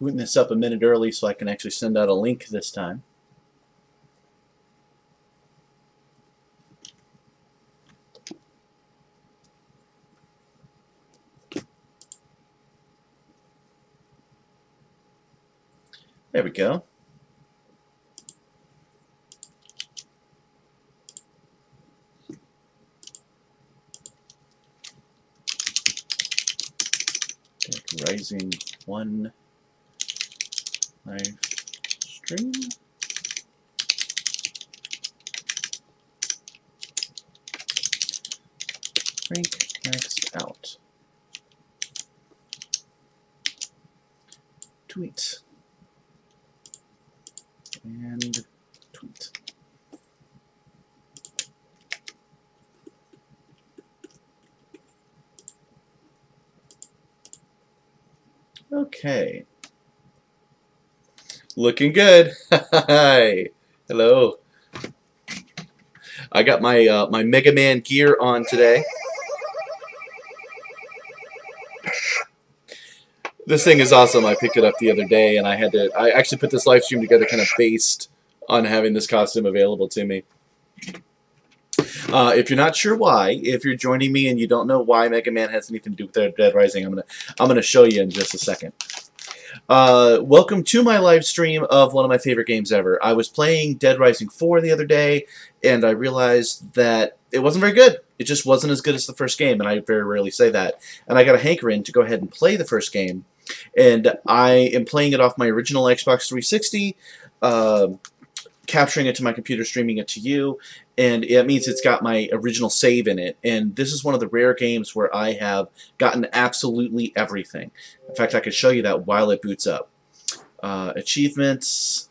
booting this up a minute early so I can actually send out a link this time. There we go. Rising 1 live stream. Rank maxed out. Tweet. And tweet. Okay. Looking good. Hi. Hello. I got my my Mega Man gear on today. This thing is awesome. I picked it up the other day, and I actually put this live stream together kind of based on having this costume available to me. If you're not sure why, if you're joining me and you don't know why Mega Man has anything to do with Dead Rising, I'm gonna show you in just a second. Welcome to my live stream of one of my favorite games ever. I was playing Dead Rising 4 the other day, and I realized that it wasn't very good. It just wasn't as good as the first game, and I very rarely say that. And I got a hankering to go ahead and play the first game, and I am playing it off my original Xbox 360, capturing it to my computer, streaming it to you, and it means it's got my original save in it. And this is one of the rare games where I have gotten absolutely everything. In fact, I could show you that while it boots up. Achievements,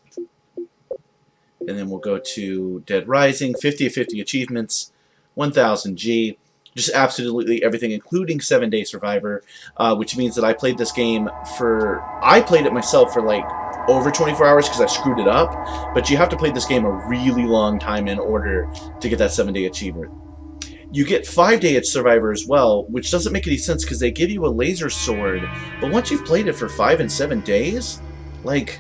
and then we'll go to Dead Rising, 50 of 50 achievements, 1000 G, just absolutely everything, including 7-Day Survivor, which means that I played this game I played it myself for like over 24 hours because I screwed it up, but you have to play this game a really long time in order to get that 7-day achievement. You get 5-day Survivor as well, which doesn't make any sense because they give you a laser sword, but once you've played it for 5 and 7 days, like,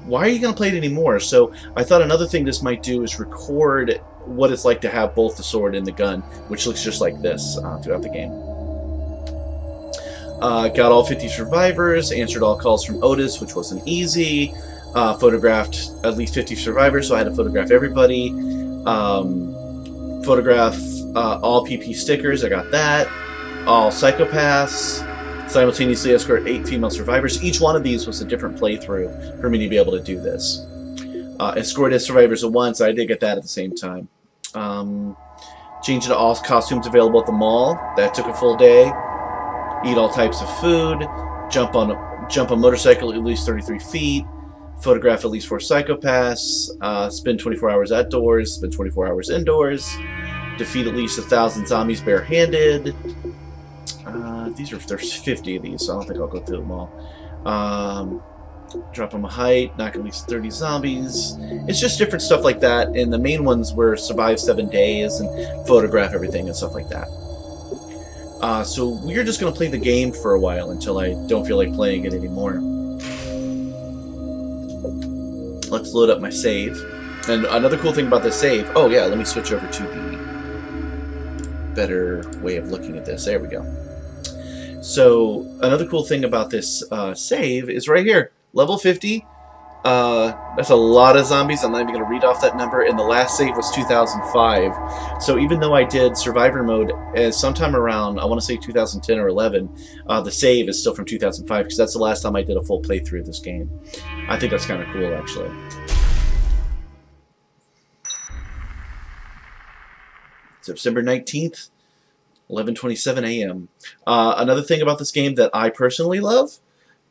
why are you going to play it anymore? So I thought another thing this might do is record what it's like to have both the sword and the gun, which looks just like this throughout the game. Got all 50 survivors, answered all calls from Otis, which wasn't easy, photographed at least 50 survivors, so I had to photograph everybody, photograph all PP stickers, I got that, all psychopaths, simultaneously escort 8 female survivors. Each one of these was a different playthrough for me to be able to do this. Escorted survivors at once, I did get that at the same time. Change it to all costumes available at the mall, that took a full day. Eat all types of food, jump on a motorcycle at least 33 feet, photograph at least 4 psychopaths, spend 24 hours outdoors, spend 24 hours indoors, defeat at least 1,000 zombies barehanded. There's 50 of these, so I don't think I'll go through them all. Drop them a height, knock at least 30 zombies. It's just different stuff like that, and the main ones were survive 7 days and photograph everything and stuff like that. So we're just going to play the game for a while until I don't feel like playing it anymore. Let's load up my save. And another cool thing about this save... Oh yeah, let me switch over to the better way of looking at this. There we go. So another cool thing about this save is right here. Level 50. That's a lot of zombies. I'm not even going to read off that number. And the last save was 2005. So even though I did Survivor mode as sometime around, I want to say 2010 or 11, the save is still from 2005 because that's the last time I did a full playthrough of this game. I think that's kind of cool, actually. September 19th, 11:27 a.m. Another thing about this game that I personally love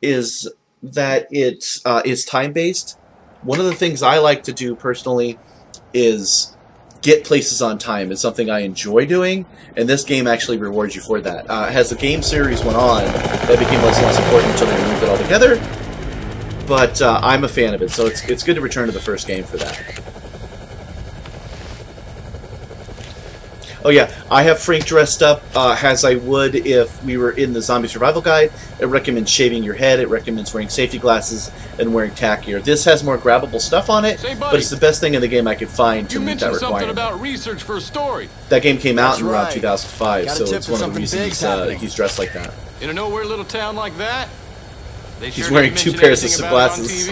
is that it is time-based. One of the things I like to do personally is get places on time. It's something I enjoy doing, and this game actually rewards you for that. As the game series went on, that became less and less important until they removed it altogether. But I'm a fan of it, so it's good to return to the first game for that. Oh yeah, I have Frank dressed up as I would if we were in the Zombie Survival Guide. It recommends shaving your head, it recommends wearing safety glasses, and wearing tack gear. This has more grabbable stuff on it, but it's the best thing in the game I could find to meet that requirement. You mentioned something about research for a story. That game came out in around 2005, so it's one of the reasons he's dressed like that. In a nowhere little town like that, he's wearing 2 pairs of glasses.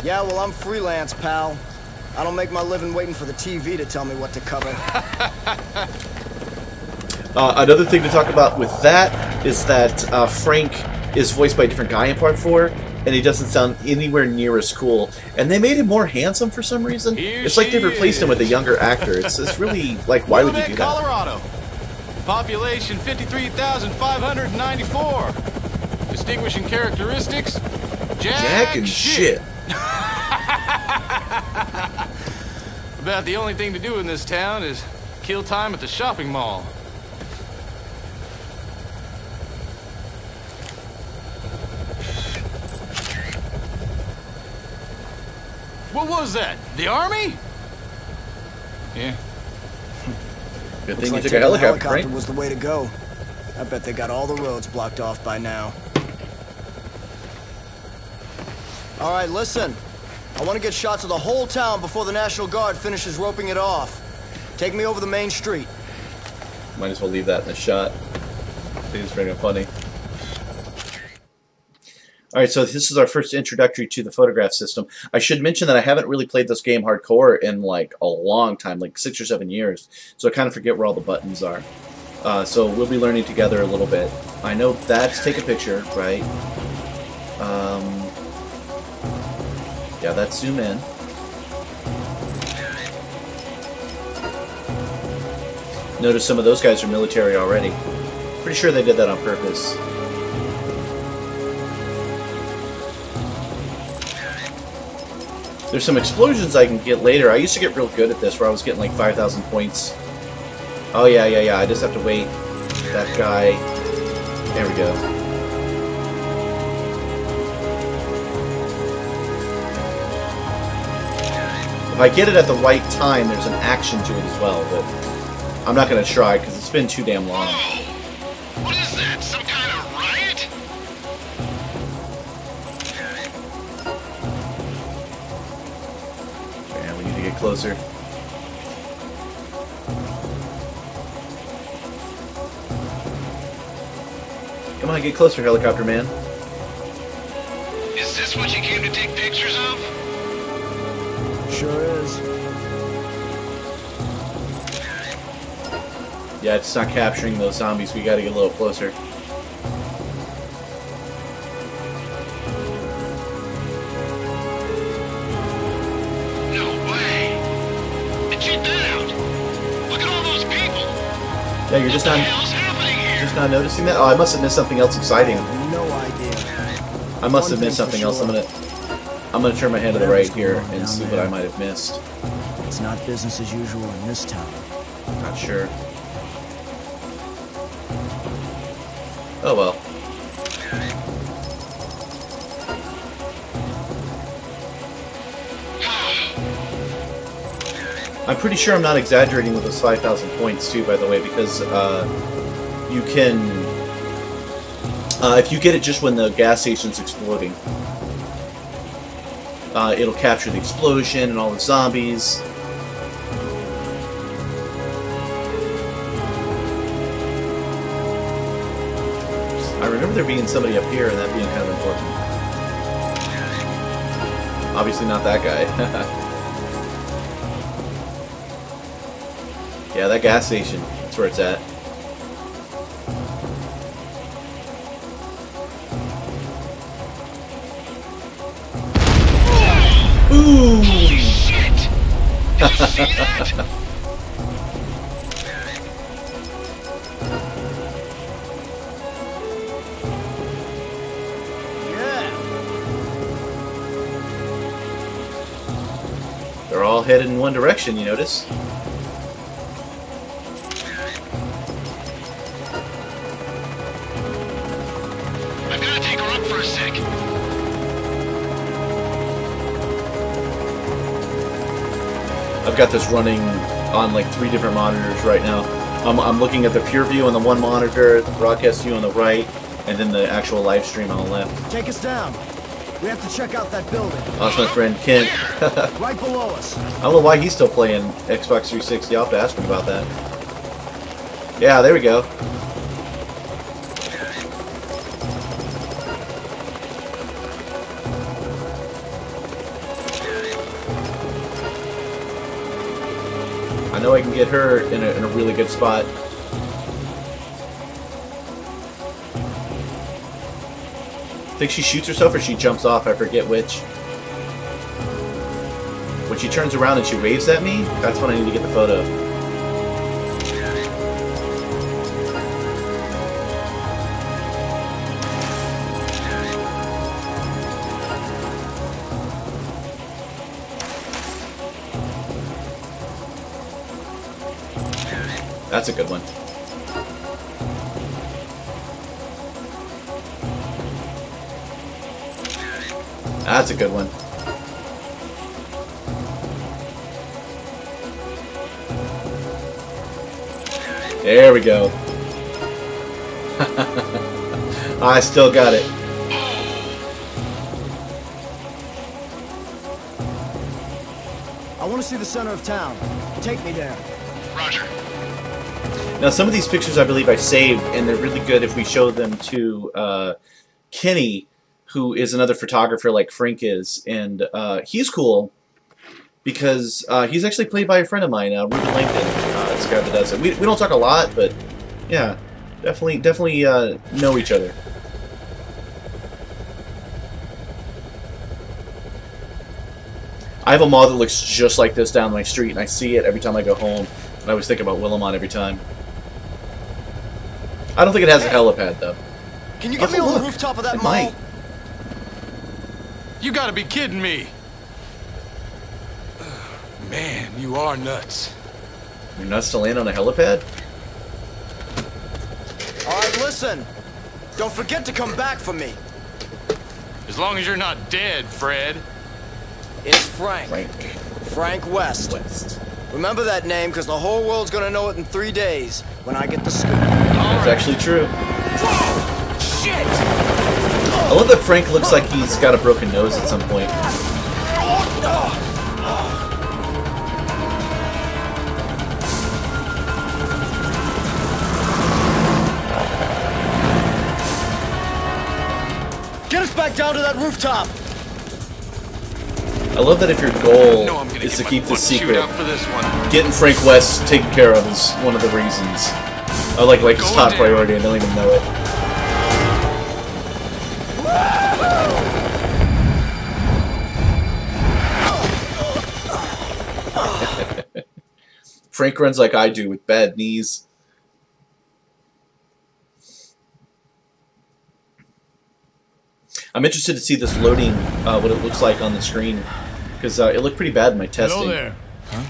Yeah, well, I'm freelance, pal. I don't make my living waiting for the TV to tell me what to cover. Another thing to talk about with that is that Frank is voiced by a different guy in Part 4, and he doesn't sound anywhere near as cool. And they made him more handsome for some reason. It's like they replaced him with a younger actor. It's really, like, why would you do that? Colorado. Population 53,594. Distinguishing characteristics, Jack and shit. About the only thing to do in this town is kill time at the shopping mall. What was that? The army? Yeah. Good thing you took a helicopter, right? Was the way to go. I bet they got all the roads blocked off by now. All right, listen. I want to get shots of the whole town before the National Guard finishes roping it off. Take me over the main street. Might as well leave that in the shot. I think it's very funny. Alright, so this is our first introductory to the photograph system. I should mention that I haven't really played this game hardcore in like a long time, like 6 or 7 years. So I kind of forget where all the buttons are. So we'll be learning together a little bit. I know that's take a picture, right? Yeah, that's zoom in. Notice some of those guys are military already. Pretty sure they did that on purpose. There's some explosions I can get later. I used to get real good at this, where I was getting like 5,000 points. Oh yeah. I just have to wait. That guy. There we go. If I get it at the right time, there's an action to it as well, but I'm not going to try because it's been too damn long. Whoa! What is that? Some kind of riot? Yeah, we need to get closer. Come on, get closer, helicopter man. Is this what you came to take pictures of? Sure is. Yeah, it's not capturing those zombies. We gotta get a little closer. No way! And check that out! Look at all those people! Yeah, you're just What the hell's happening here? not noticing that? Oh, I must have missed something else exciting. No idea. I must have missed something else. I'm gonna turn my head to the right here and see what I might have missed. It's not business as usual in this town. Not sure. Oh well. I'm pretty sure I'm not exaggerating with those 5,000 points too, by the way, because you can, if you get it just when the gas station's exploding, it'll capture the explosion and all the zombies. I remember there being somebody up here and that being kind of important. Obviously not that guy. Yeah, that gas station. That's where it's at. Ooh! Holy shit! Did you see that? They're all headed in one direction, you notice? I've got to take her up for a sec. I've got this running on like 3 different monitors right now. I'm looking at the pure view on the one monitor, the broadcast view on the right, and then the actual live stream on the left. Take us down. We have to check out that building. That's my friend Kent. Right below us. I don't know why he's still playing Xbox 360. I'll have to ask him about that. Yeah, there we go. I know I can get her in a really good spot. I think she shoots herself or she jumps off, I forget which. When she turns around and she waves at me, that's when I need to get the photo. That's a good one. That's a good one. There we go. I still got it. I want to see the center of town. Take me there. Roger. Now, some of these pictures I believe I saved, and they're really good if we show them to Kenny, who is another photographer like Frank is, and he's cool because he's actually played by a friend of mine, Ruben Langdon. This guy that does it. We don't talk a lot, but yeah, definitely know each other. I have a mall that looks just like this down my street, and I see it every time I go home. And I always think about Willamette every time. I don't think it has a helipad, though. Can you get me on the rooftop of that It mall? might. You gotta be kidding me. Man, you are nuts. You're nuts to land on a helipad? All right, listen. Don't forget to come back for me. As long as you're not dead, Fred. It's Frank. Frank West. Remember that name, because the whole world's gonna know it in 3 days when I get the scoop. That's actually true. Whoa! Shit! I love that Frank looks like he's got a broken nose at some point. Get us back down to that rooftop! I love that if your goal No, I'm gonna is to get keep my the butt chewed secret, up for this one. getting Frank West taken care of is one of the reasons. I like his Going top down. priority, I don't even know it. Frank runs like I do with bad knees. I'm interested to see this loading, what it looks like on the screen, because it looked pretty bad in my testing. Hello there. Huh?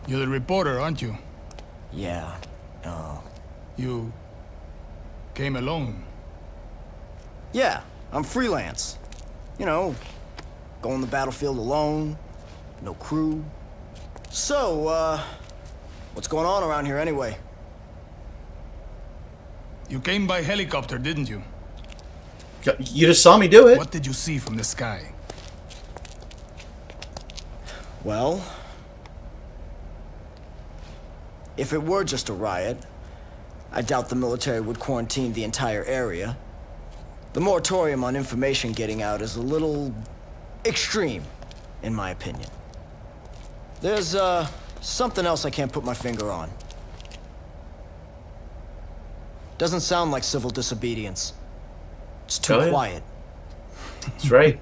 You're the reporter, aren't you? Yeah. You came alone. Yeah, I'm freelance. You know, go on the battlefield alone, no crew. So, what's going on around here anyway? You came by helicopter, didn't you? You just saw me do it. What did you see from the sky? Well, if it were just a riot, I doubt the military would quarantine the entire area. The moratorium on information getting out is a little extreme, in my opinion. There's, something else I can't put my finger on. Doesn't sound like civil disobedience. It's too Oh, yeah. quiet. That's right.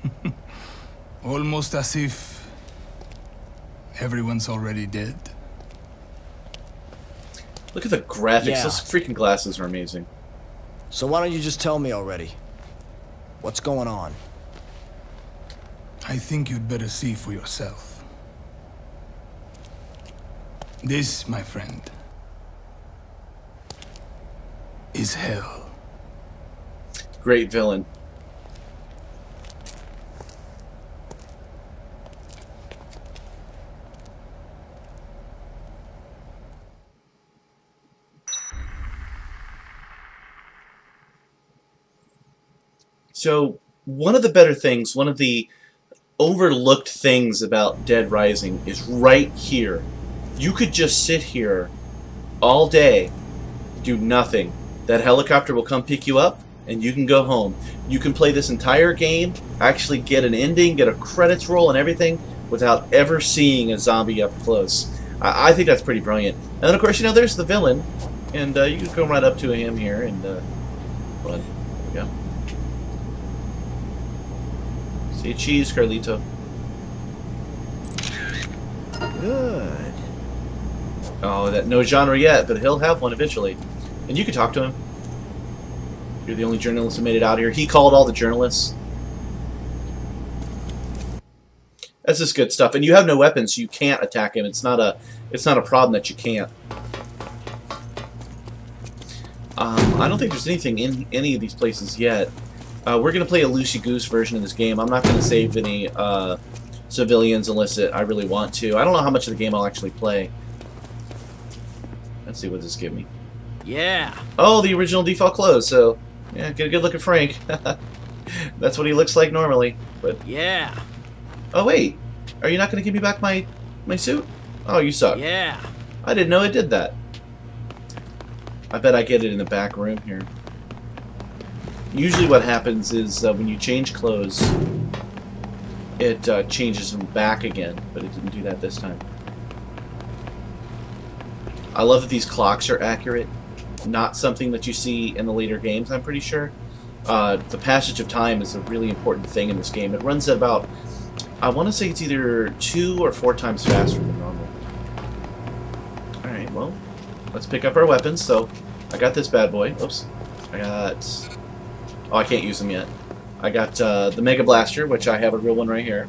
Almost as if everyone's already dead. Look at the graphics. Yeah. Those freaking glasses are amazing. So why don't you just tell me already? What's going on? I think you'd better see for yourself. This, my friend, is hell. Great villain. So, one of the better things, one of the overlooked things about Dead Rising is right here. You could just sit here all day, do nothing. That helicopter will come pick you up, and you can go home. You can play this entire game, actually get an ending, get a credits roll and everything, without ever seeing a zombie up close. I think that's pretty brilliant. And then, of course, you know, there's the villain, and you can go right up to him here, and, hold on, there we go. Say cheese, Carlito. Good. Oh, that no genre yet, but he'll have one eventually. And you can talk to him. You're the only journalist who made it out here. He called all the journalists. That's just good stuff. And you have no weapons, so you can't attack him. It's not a problem that you can't. I don't think there's anything in any of these places yet. We're going to play a loosey-goose version of this game. I'm not going to save any civilians unless I really want to. I don't know how much of the game I'll actually play. Let's see what this gives me. Yeah. Oh, the original default clothes. So, yeah, get a good look at Frank. That's what he looks like normally. But Yeah. oh wait, are you not going to give me back my suit? Oh, you suck. Yeah. I didn't know it did that. I bet I get it in the back room here. Usually what happens is when you change clothes, it changes them back again, but it didn't do that this time. I love that these clocks are accurate. Not something that you see in the later games, I'm pretty sure. The passage of time is a really important thing in this game. It runs at about, I want to say it's either 2 or 4 times faster than normal. Alright, well, let's pick up our weapons. So, I got this bad boy. Oops. I got... Oh, I can't use them yet. I got the Mega Blaster, which I have a real one right here.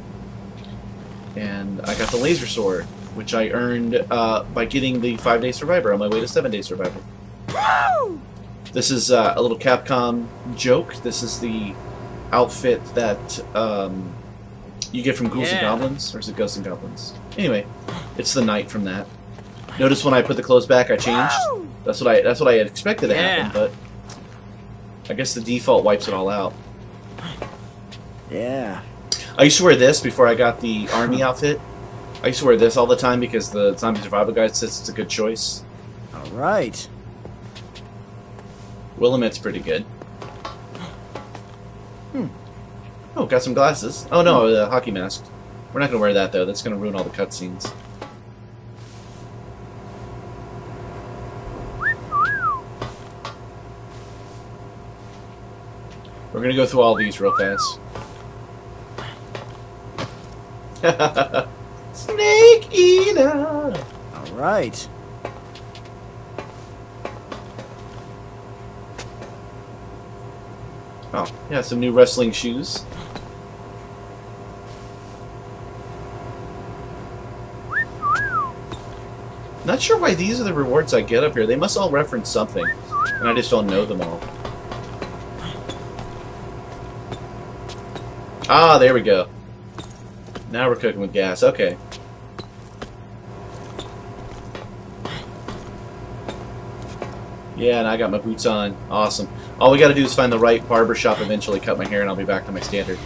And I got the Laser Sword, which I earned by getting the 5-Day Survivor on my way to 7-Day Survivor. This is a little Capcom joke. This is the outfit that you get from Ghouls and Goblins, or is it Ghosts and Goblins? Anyway, it's the knight from that. Notice when I put the clothes back, I changed. That's what I had expected to happen, but I guess the default wipes it all out. Yeah. I used to wear this before I got the army outfit. I used to wear this all the time because the Zombie Survival Guide says it's a good choice. All right. Willamette's pretty good. Oh, got some glasses. Oh no, the hockey mask. We're not going to wear that though. That's going to ruin all the cutscenes. We're going to go through all these real fast. Snake Eater! All right. Oh, yeah, some new wrestling shoes. Not sure why these are the rewards I get up here. They must all reference something, and I just don't know them all. Ah, there we go. Now we're cooking with gas. Okay. Yeah, and I got my boots on. Awesome. All we gotta do is find the right barber shop eventually, cut my hair, and I'll be back to my standard.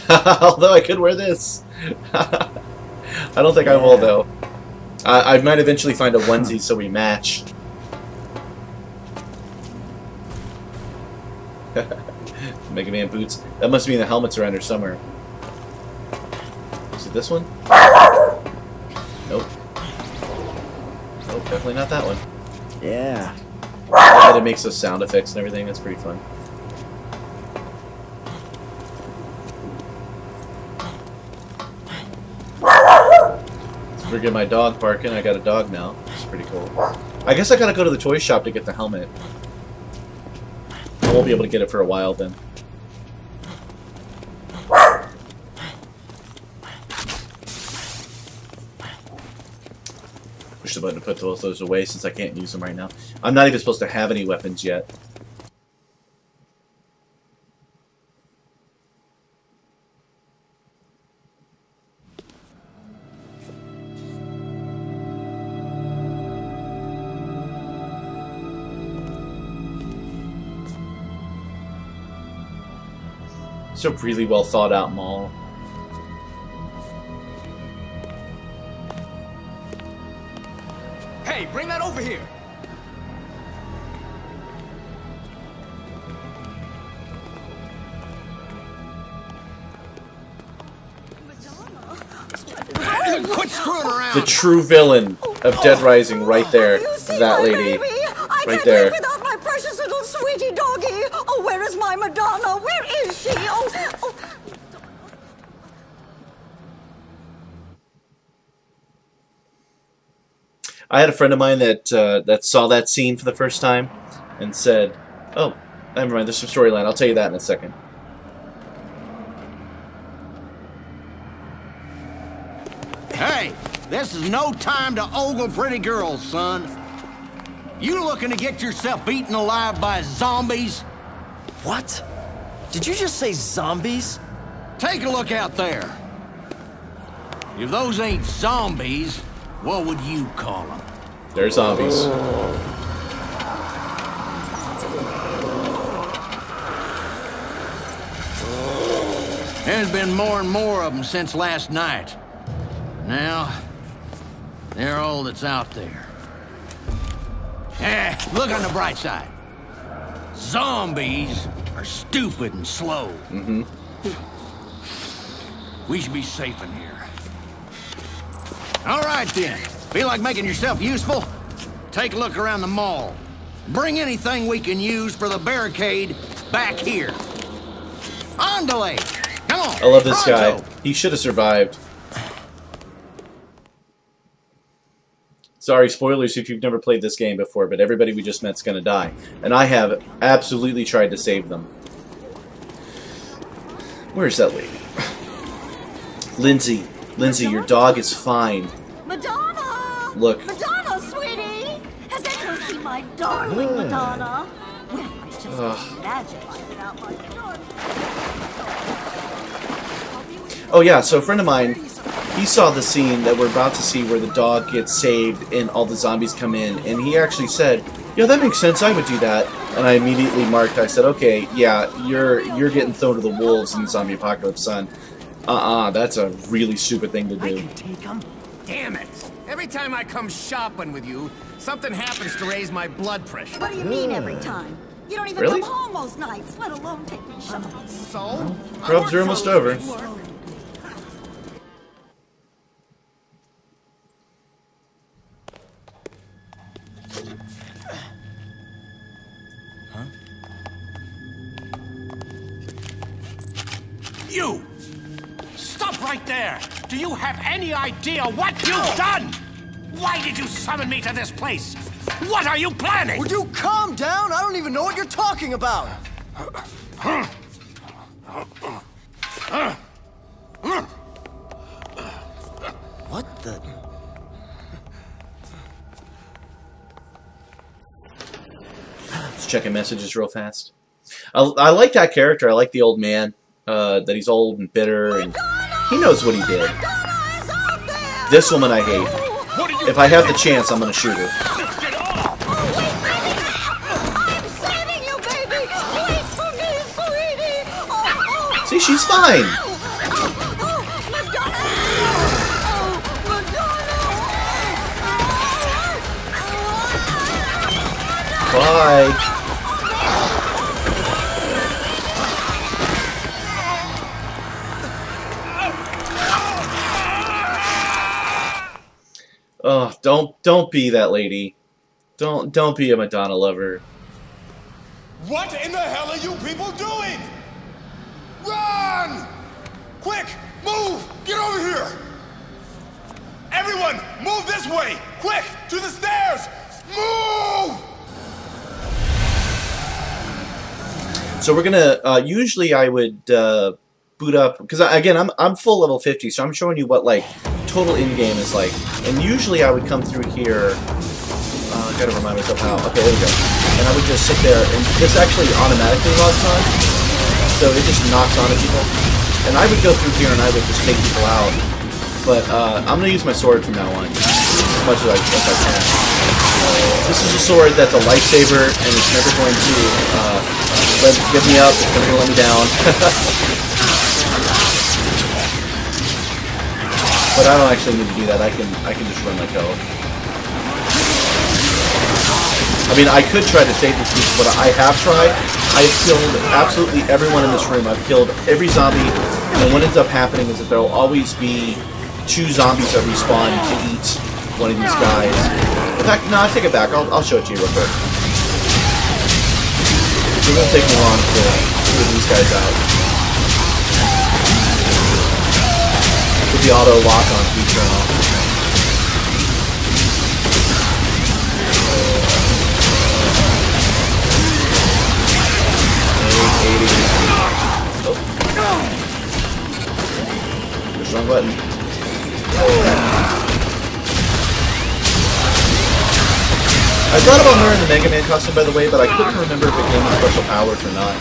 Although I could wear this. I don't think I will, though. I might eventually find a onesie so we match. Mega Man boots. That must mean the helmets are under somewhere. Is it this one? Nope. Nope, definitely not that one. Yeah. I bet it makes those sound effects and everything. That's pretty fun. Forget my dog barking. I got a dog now. It's pretty cool. I guess I gotta go to the toy shop to get the helmet. I won't be able to get it for a while then. Push the button to put both those away since I can't use them right now. I'm not even supposed to have any weapons yet. It's a really well thought out mall. Hey, bring that over here! Quit screwing around! The true villain of Dead Rising, right there. That lady. Right there. Without my precious little sweetie doggy. Oh, where is my Madonna? Where is she? Oh. I had a friend of mine that that saw that scene for the first time and said, "Oh, never mind. There's some storyline. I'll tell you that in a second." Hey, this is no time to ogle pretty girls, son. You looking to get yourself eaten alive by zombies? What? Did you just say zombies? Take a look out there. If those ain't zombies, what would you call them? They're zombies. There's been more and more of them since last night. Now, they're all that's out there. Look on the bright side. Zombies are stupid and slow. Mm-hmm. We should be safe in here. All right, then. Feel like making yourself useful? Take a look around the mall. Bring anything we can use for the barricade back here. Andale! Come on! I love this pronto. guy. He should have survived. Sorry, spoilers if you've never played this game before, but everybody we just met's gonna die. And I have absolutely tried to save them. Where's that lady? Lindsay. Lindsay, your dog is fine. Madonna! Look. Madonna, sweetie! Has anyone seen my darling Madonna? Well, I just imagine without my darling. Oh yeah, so a friend of mine, he saw the scene that we're about to see where the dog gets saved and all the zombies come in, and he actually said, "Yeah, that makes sense, I would do that." And I immediately marked, I said, "Okay, yeah, you're getting thrown to the wolves in the zombie apocalypse, son. That's a really stupid thing to do." Take 'em. Damn it! Every time I come shopping with you, something happens to raise my blood pressure. What do you mean every time? You don't even Really? come home most nights, let alone taking shots. So? Grubs are almost over. You! Stop right there! Do you have any idea what you've done? Why did you summon me to this place? What are you planning? Would you calm down? I don't even know what you're talking about. What the? Let's check in messages real fast. I like that character. I like the old man. That he's old and bitter, and he knows what he did. This woman I hate. If I have the chance, I'm gonna shoot her. See, she's fine. Bye. Oh, don't be that lady. Don't be a Madonna lover. What in the hell are you people doing? Run! Quick, move! Get over here! Everyone, move this way! Quick, to the stairs! Move! So we're gonna. Usually I would boot up because again I'm full level 50, so I'm showing you what like total in-game is like. And usually I would come through here. I gotta remind myself how. Okay, there we go. And I would just sit there, and this actually automatically locks on, so it just knocks onto people. And I would go through here and I would just take people out. But I'm gonna use my sword from now on, as much as I can. This is a sword that's a lifesaver, and it's never going to get me up. It's never gonna let me down. But I don't actually need to do that. I can just run like hell. I mean, I could try to save this piece, but I have tried. I've killed absolutely everyone in this room. I've killed every zombie, and what ends up happening is that there will always be 2 zombies that respawn to eat one of these guys. In fact, no, I take it back. I'll show it to you real quick. It won't take me long to get these guys out. With the auto lock on feature and all. Oh. Push the wrong button. I thought about wearing the Mega Man costume, by the way, but I couldn't remember if it gave me special powers or not.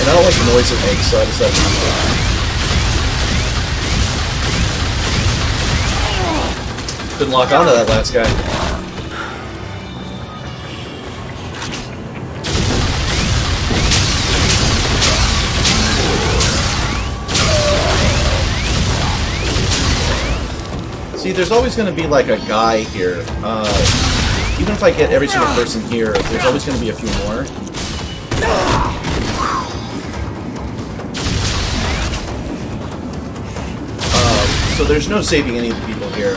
And I don't like the noise it makes, so I decided not to. Couldn't lock onto that last guy. See, there's always going to be like a guy here. Even if I get every single person here, there's always going to be a few more. So there's no saving any of the people here.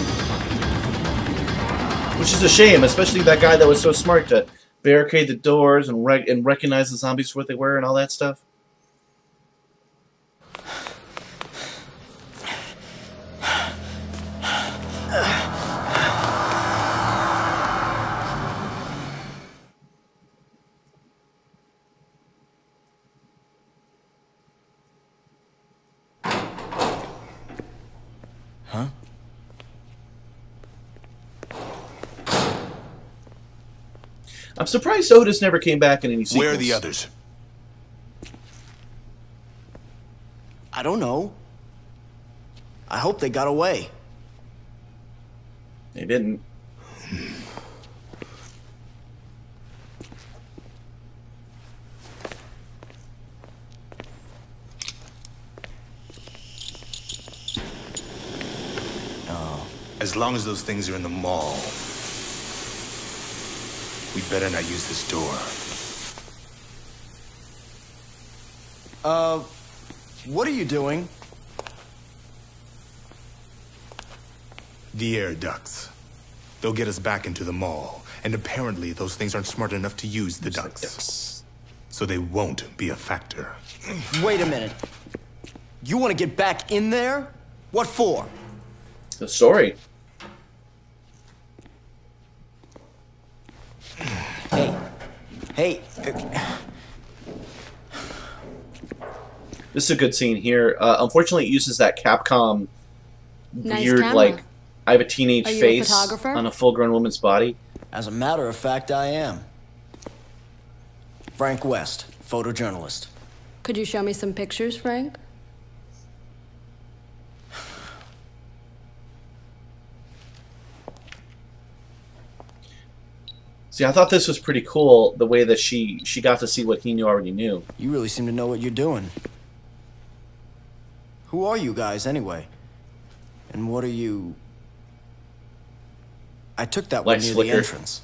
Which is a shame, especially that guy that was so smart to barricade the doors and recognize the zombies for what they were and all that stuff. Huh? I'm surprised Otis never came back in any sequels. Where are the others? I don't know. I hope they got away. They didn't. As long as those things are in the mall, we better not use this door. What are you doing? The air ducts. They'll get us back into the mall, and apparently those things aren't smart enough to use the ducts. Yes. So they won't be a factor. Wait a minute. You want to get back in there? What for? The story. Hey. This is a good scene here. Unfortunately, it uses that Capcom Nice weird, camera. like, I have a teenage Are you a face photographer? on a full-grown woman's body. As a matter of fact, I am. Frank West, photojournalist. Could you show me some pictures, Frank? See, I thought this was pretty cool, the way that she got to see what he already knew. You really seem to know what you're doing. Who are you guys, anyway? And what are you... I took that one Light near slicker. the entrance.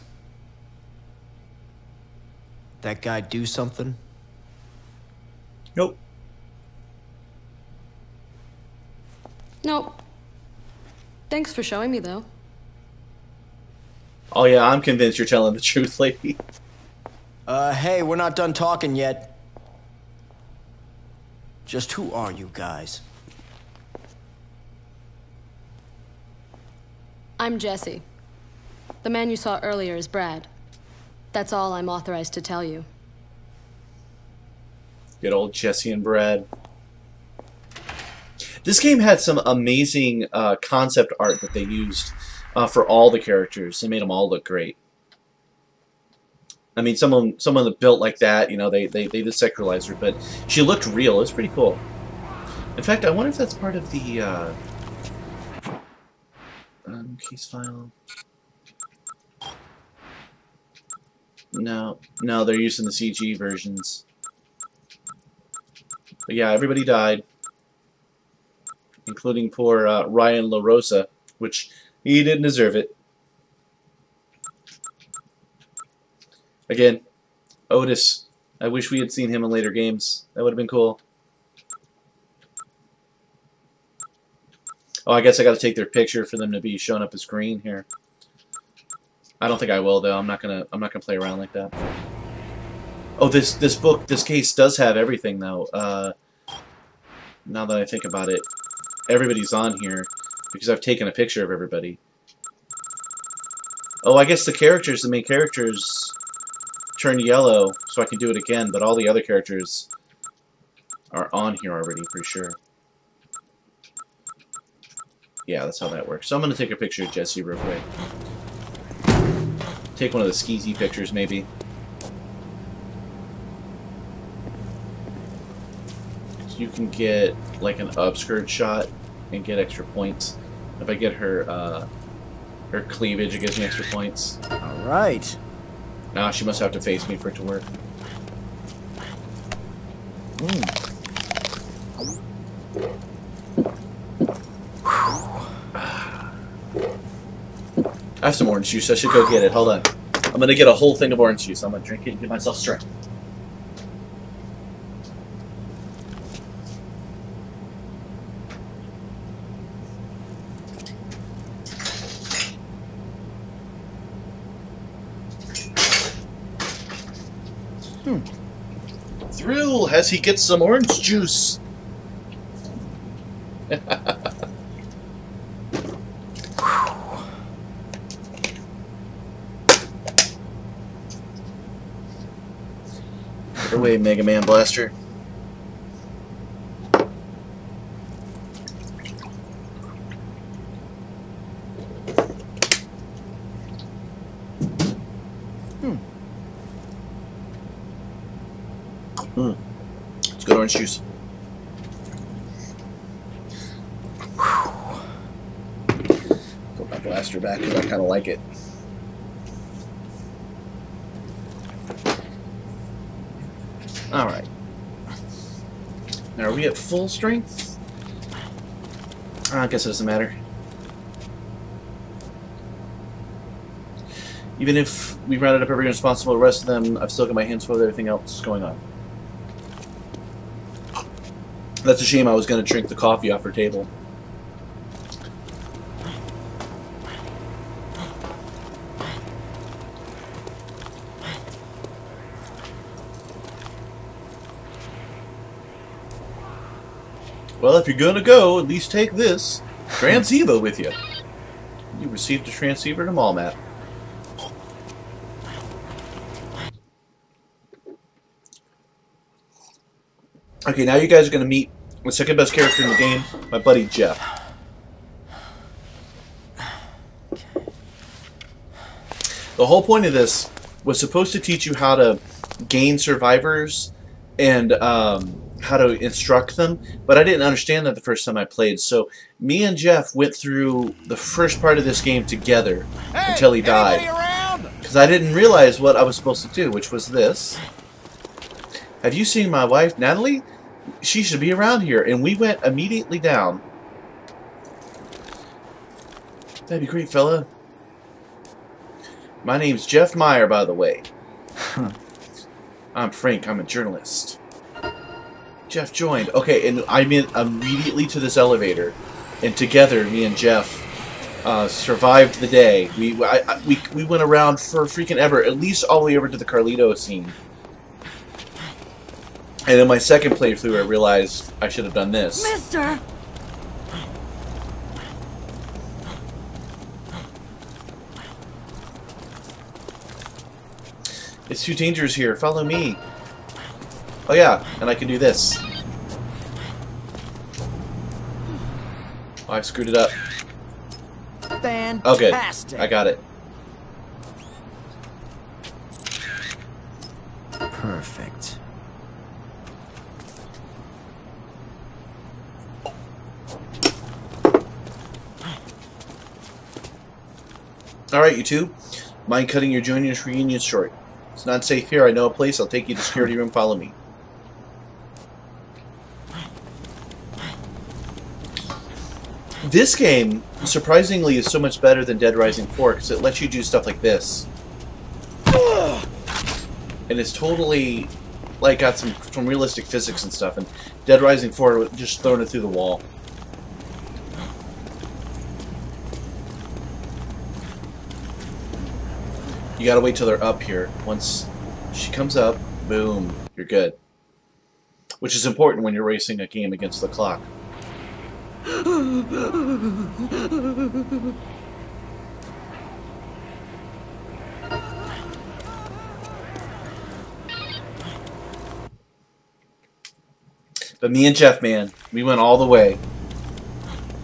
That guy do something? Nope. Nope. Thanks for showing me, though. Oh yeah, I'm convinced you're telling the truth, lady. Hey, we're not done talking yet. Just who are you guys? I'm Jesse. The man you saw earlier is Brad. That's all I'm authorized to tell you. Good old Jesse and Brad. This game had some amazing concept art that they used for all the characters. They made them all look great. I mean, someone that built like that, you know, they just sexualized her, but she looked real. It was pretty cool. In fact, I wonder if that's part of the case file. No, they're using the CG versions. But yeah, everybody died, including poor Ryan LaRosa, which he didn't deserve it. Again, Otis. I wish we had seen him in later games. That would have been cool. Oh, I guess I got to take their picture for them to be showing up as green here. I don't think I will though. I'm not gonna play around like that. Oh, this case does have everything though. Now that I think about it, everybody's on here because I've taken a picture of everybody. Oh, I guess the main characters, turn yellow, so I can do it again. But all the other characters are on here already, pretty sure. Yeah, that's how that works. So I'm gonna take a picture of Jesse real quick. Take one of the skeezy pictures, maybe. So you can get like an upskirt shot and get extra points. If I get her her cleavage, it gives me extra points. All right. Now she must have to face me for it to work. I have some orange juice. I should go get it. Hold on. I'm going to get a whole thing of orange juice. I'm going to drink it and give myself strength. Thrill as he gets some orange juice. Get away, Mega Man Blaster. It's good orange juice. Put my blaster back because I kind of like it. Alright. Now, are we at full strength? I guess it doesn't matter. Even if we rounded up everyone responsible, the rest of them, I've still got my hands full with everything else going on. That's a shame. I was going to drink the coffee off her table. Well, if you're going to go, at least take this transceiver with you. You received a transceiver and a mall map. Okay, now you guys are going to meet the second best character in the game, my buddy Jeff. The whole point of this was supposed to teach you how to gain survivors and how to instruct them, but I didn't understand that the first time I played. So me and Jeff went through the first part of this game together until he died. Because I didn't realize what I was supposed to do, which was this. Have you seen my wife, Natalie? She should be around here. And we went immediately down. That'd be great, fella. My name's Jeff Meyer, by the way. I'm Frank. I'm a journalist. Jeff joined. Okay, and I went immediately to this elevator. And together, me and Jeff survived the day. We went around for freaking ever. At least all the way over to the Carlito scene. And then my second playthrough, I realized I should have done this. Mister! It's too dangerous here. Follow me. Oh yeah, and I can do this. Oh, I screwed it up. Fantastic. Oh good, I got it. Perfect. Alright, you two. Mind cutting your junior's reunion short. It's not safe here. I know a place. I'll take you to the security room. Follow me. This game, surprisingly, is so much better than Dead Rising 4 because it lets you do stuff like this. And it's totally, like, got some realistic physics and stuff. And Dead Rising 4 just throwing it through the wall. You gotta wait till they're up here. Once she comes up, boom, you're good. Which is important when you're racing a game against the clock. But me and Jeff, man, we went all the way.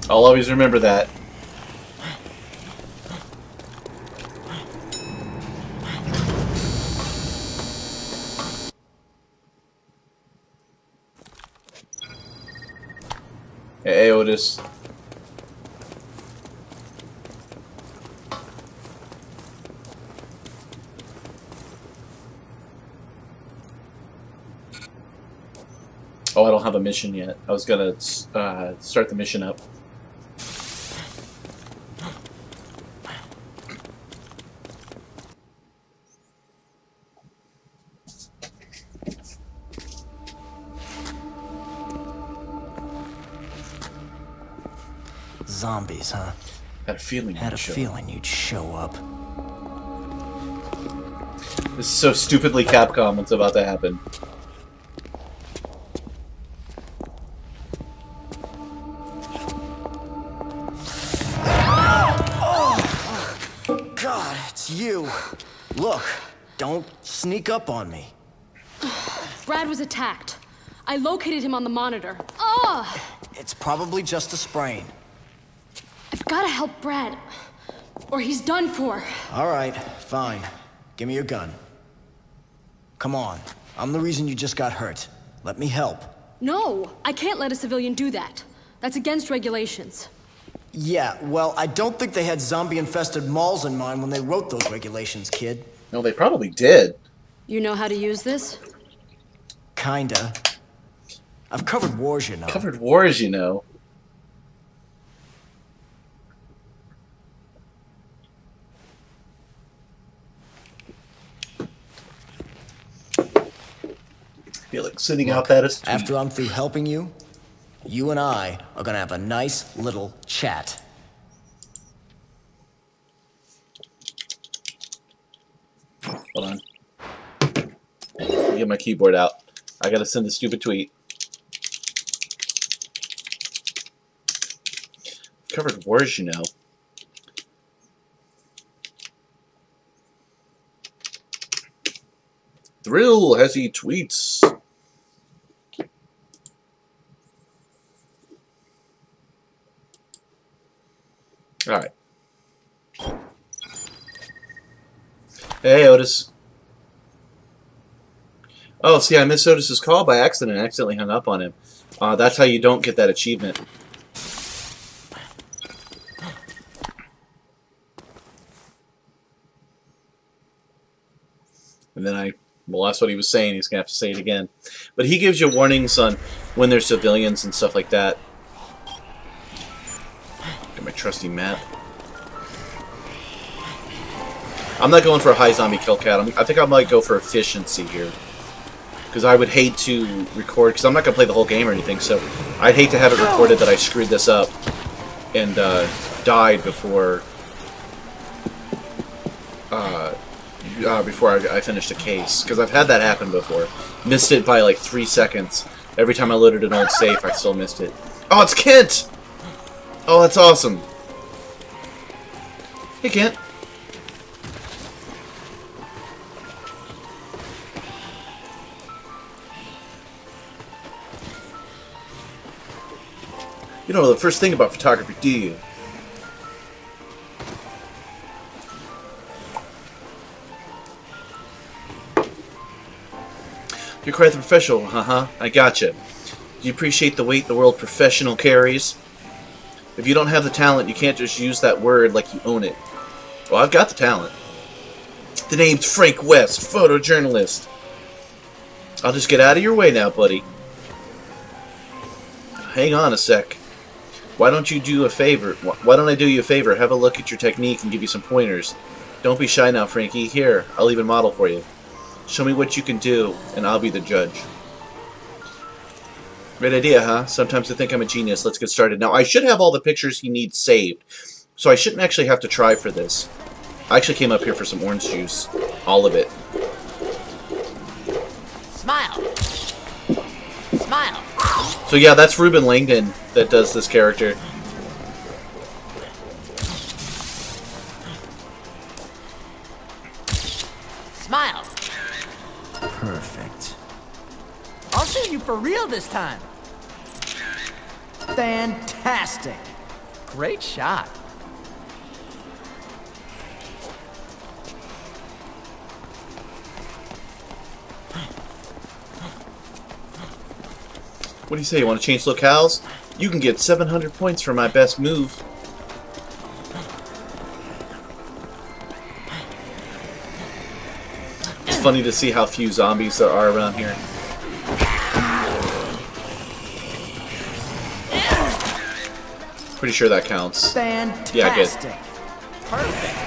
I'll always remember that. Hey, Otis. Oh, I don't have a mission yet. I was gonna start the mission up. Zombies, huh? Had a feeling. Had a feeling you'd show up. This is so stupidly Capcom what's about to happen. God, it's you. Look, don't sneak up on me. Brad was attacked. I located him on the monitor. Ugh! It's probably just a sprain. I've gotta help Brad, or he's done for. All right, fine. Give me your gun. Come on. I'm the reason you just got hurt. Let me help. No, I can't let a civilian do that. That's against regulations. Yeah, well, I don't think they had zombie-infested malls in mind when they wrote those regulations, kid. No, they probably did. You know how to use this? Kinda. I've covered wars, you know. Covered wars, you know. I feel like sitting out that is. After I'm through helping you, you and I are gonna have a nice little chat. Hold on. Let me get my keyboard out. I gotta send the stupid tweet. Covered wars, you know. Thrill as he tweets. All right. Hey, Otis. Oh, see, I missed Otis's call by accident. I accidentally hung up on him. That's how you don't get that achievement. And then well, that's what he was saying. He's going to have to say it again. But he gives you warnings on when there's civilians and stuff like that. Got my trusty map. I'm not going for a high zombie kill count. I think I might go for efficiency here. Because I would hate to record, because I'm not going to play the whole game or anything, so I'd hate to have it recorded that I screwed this up and died before I finished a case. Because I've had that happen before. Missed it by like 3 seconds. Every time I loaded an old save, I still missed it. Oh, it's Kent! Oh, that's awesome. Hey, Kent. You don't know the first thing about photography, do you? You're quite the professional, I gotcha. Do you appreciate the weight the word professional carries? If you don't have the talent, you can't just use that word like you own it. Well, I've got the talent. The name's Frank West, photojournalist. I'll just get out of your way now, buddy. Hang on a sec. Why don't you do a favor? Why don't I do you a favor? Have a look at your technique and give you some pointers. Don't be shy now, Frankie. Here, I'll even model for you. Show me what you can do, and I'll be the judge. Great idea, huh? Sometimes I think I'm a genius. Let's get started. Now, I should have all the pictures he needs saved, so I shouldn't actually have to try for this. I actually came up here for some orange juice. All of it. Smile. Smile. So yeah, that's Ruben Langdon that does this character. Smile. Perfect. I'll show you for real this time. Fantastic. Great shot. What do you say? You want to change locales? You can get 700 points for my best move. It's funny to see how few zombies there are around here. Pretty sure that counts. Fantastic. Yeah, good. Perfect.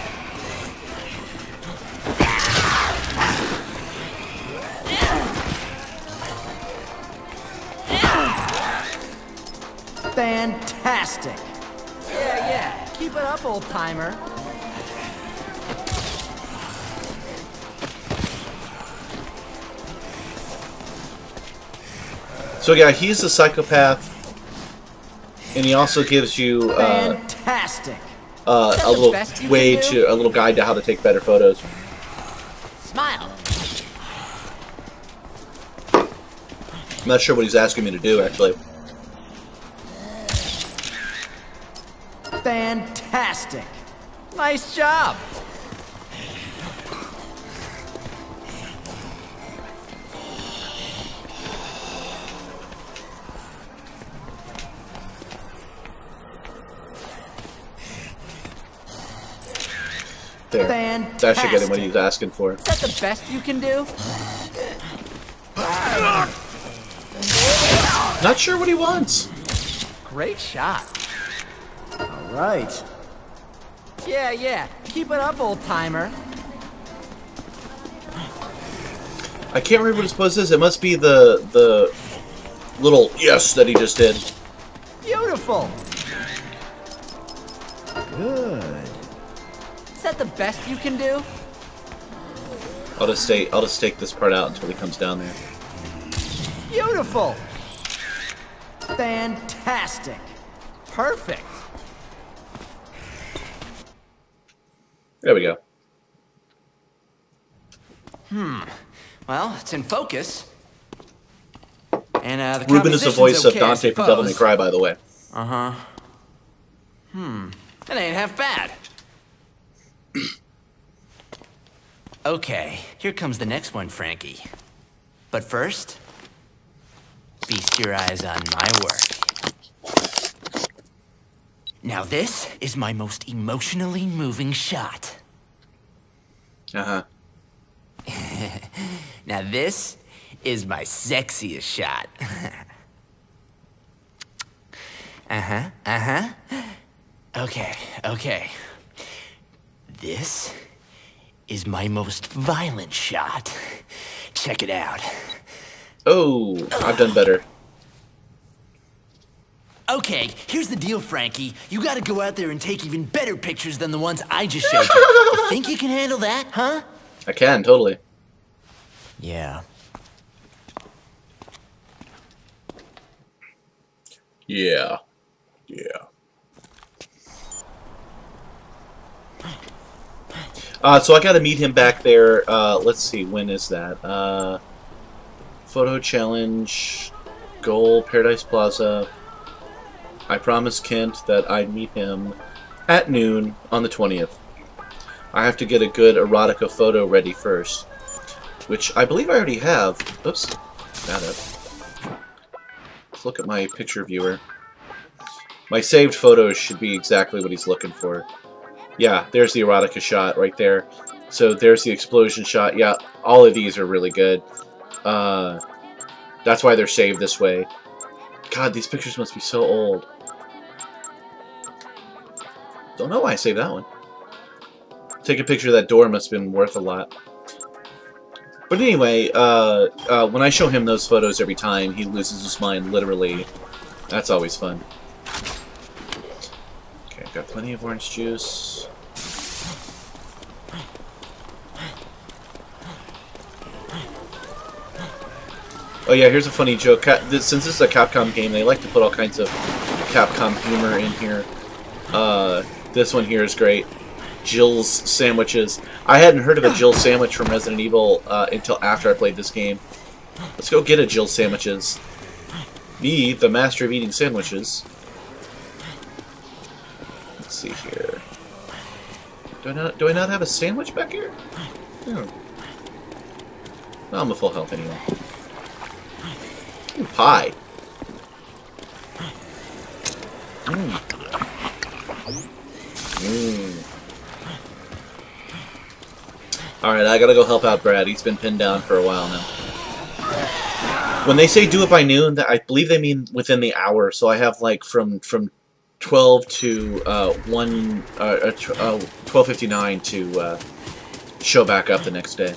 Fantastic. Yeah. Keep it up, old timer. So yeah, he's a psychopath, and he also gives you Fantastic. a little a little guide to how to take better photos. Smile. I'm not sure what he's asking me to do, actually. Fantastic. Nice job. There. Fantastic. That should get him what he's asking for. Is that the best you can do? Not sure what he wants. Great shot. All right. Yeah. Keep it up, old timer. I can't remember what his pose is. It must be the little yes that he just did. Beautiful. Good. Is that the best you can do? I'll just stake this part out until he comes down there. Beautiful. Fantastic. Perfect. There we go. Well, it's in focus. And the Ruben is the voice of okay, Dante from Devil May Cry, by the way. That ain't half bad. Okay, here comes the next one, Frankie. But first, feast your eyes on my work. Now this is my most emotionally moving shot. Uh-huh. Now this is my sexiest shot. Okay. This is my most violent shot. Check it out. Oh, I've done better. Okay, here's the deal, Frankie. You gotta go out there and take even better pictures than the ones I just showed you. You think you can handle that, huh? I can, totally. Yeah. Yeah. So I gotta meet him back there. Let's see, when is that? Photo challenge, goal, Paradise Plaza. I promised Kent that I'd meet him at noon on the 20th. I have to get a good erotica photo ready first, which I believe I already have. Oops, got it. Let's look at my picture viewer. My saved photos should be exactly what he's looking for. Yeah, there's the erotica shot right there. So there's the explosion shot. Yeah, all of these are really good. That's why they're saved this way. God, these pictures must be so old. Don't know why I saved that one. Take a picture of that door, must have been worth a lot. But anyway, when I show him those photos every time, he loses his mind, literally. That's always fun. Okay, I've got plenty of orange juice. Oh yeah, here's a funny joke. Since this is a Capcom game, they like to put all kinds of Capcom humor in here. This one here is great. Jill's sandwiches. I hadn't heard of a Jill sandwich from Resident Evil until after I played this game. Let's go get a Jill sandwiches. Me, the master of eating sandwiches. Let's see here. Do I not have a sandwich back here? No. Well, I'm a full health anyway. Ooh, pie. Mmm. Mmm. Alright, I gotta go help out Brad. He's been pinned down for a while now. When they say do it by noon, I believe they mean within the hour. So I have like from 12 to 12:59 to show back up the next day.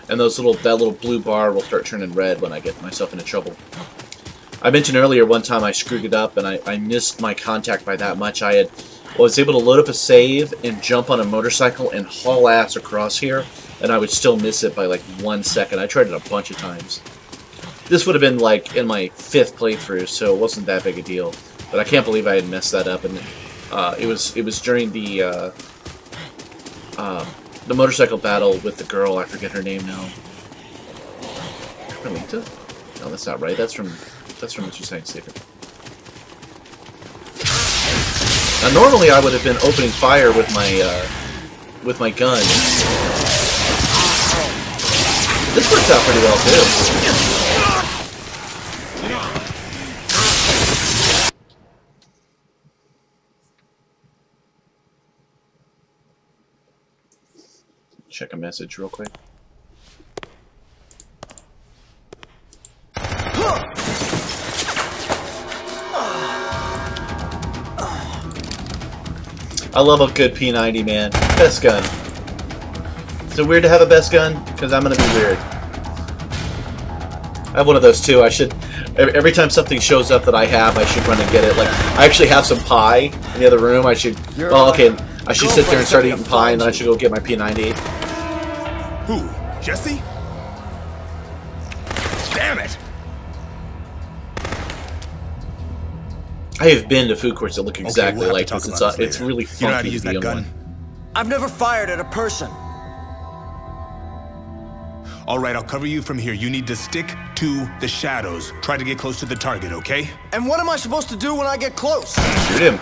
And that little blue bar will start turning red when I get myself into trouble. I mentioned earlier one time I screwed it up and I missed my contact by that much. I was able to load up a save and jump on a motorcycle and haul ass across here, and I would still miss it by like 1 second. I tried it a bunch of times. This would have been like in my 5th playthrough, so it wasn't that big a deal. But I can't believe I had messed that up, and it was during the motorcycle battle with the girl. I forget her name now. Carmelita? No, that's not right. That's from Mr. Science Saver. Now, normally I would have been opening fire with my gun. This works out pretty well too. Check a message real quick. I love a good P90, man. Best gun. Is it weird to have a best gun? Because I'm going to be weird. I have one of those too. I should... Every time something shows up that I have, I should run and get it. Like, I actually have some pie in the other room. I should... Well, okay. I should sit there and start eating pie, and then I should go get my P90. Who? Jesse? Damn it! I have been to food courts that look exactly like this. It's really funky. You know how to use that gun? I've never fired at a person. All right, I'll cover you from here. You need to stick to the shadows. Try to get close to the target, okay? And what am I supposed to do when I get close? Shoot him.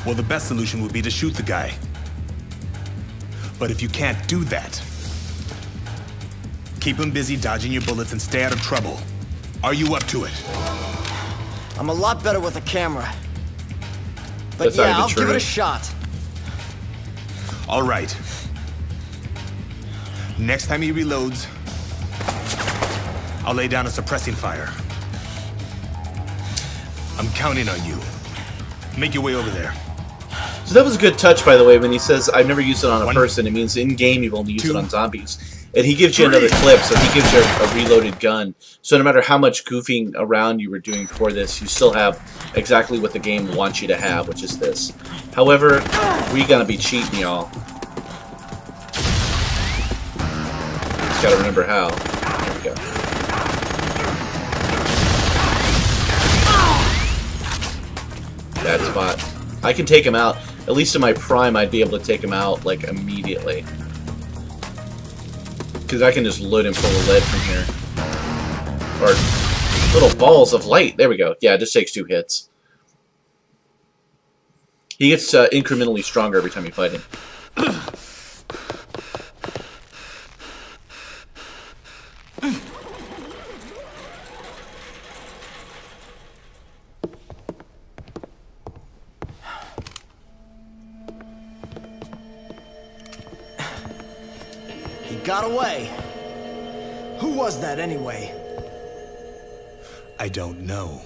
Well, the best solution would be to shoot the guy. But if you can't do that, keep him busy dodging your bullets and stay out of trouble. Are you up to it? I'm a lot better with a camera. But yeah, I'll give it a shot. All right. Next time he reloads, I'll lay down a suppressing fire. I'm counting on you. Make your way over there. So that was a good touch, by the way, when he says, I've never used it on a person. It means in-game you've only used it on zombies. And he gives you another clip, so he gives you a reloaded gun. So no matter how much goofing around you were doing for this, you still have exactly what the game wants you to have, which is this. However, we gotta be cheating, y'all. Just gotta remember how. There we go. Bad spot. I can take him out. At least in my prime, I'd be able to take him out, like, immediately. Because I can just load him full of lead from here. Or little balls of light. There we go. Yeah, it just takes 2 hits. He gets incrementally stronger every time you fight him. He got away. Who was that anyway? I don't know.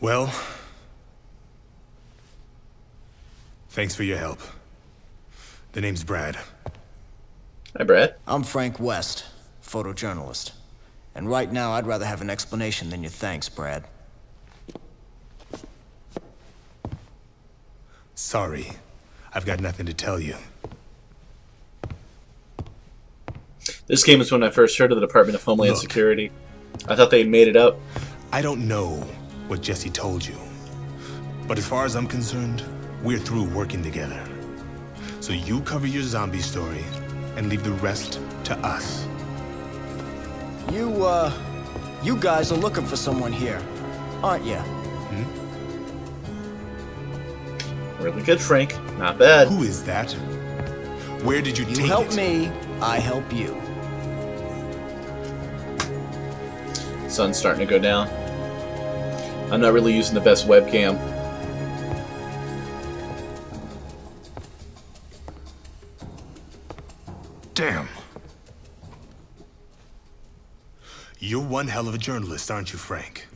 Well, thanks for your help. The name's Brad. Hi, Brad. I'm Frank West, photojournalist. And right now, I'd rather have an explanation than your thanks, Brad. Sorry, I've got nothing to tell you. This game is when I first heard of the Department of Homeland Look. Security. I thought they had made it up. I don't know what Jesse told you, but as far as I'm concerned, we're through working together. So you cover your zombie story and leave the rest to us. You guys are looking for someone here, aren't you? Really good, Frank. Not bad. Who is that? Where did you take it? You help me, I help you. Sun's starting to go down. I'm not really using the best webcam. Damn. You're one hell of a journalist, aren't you, Frank?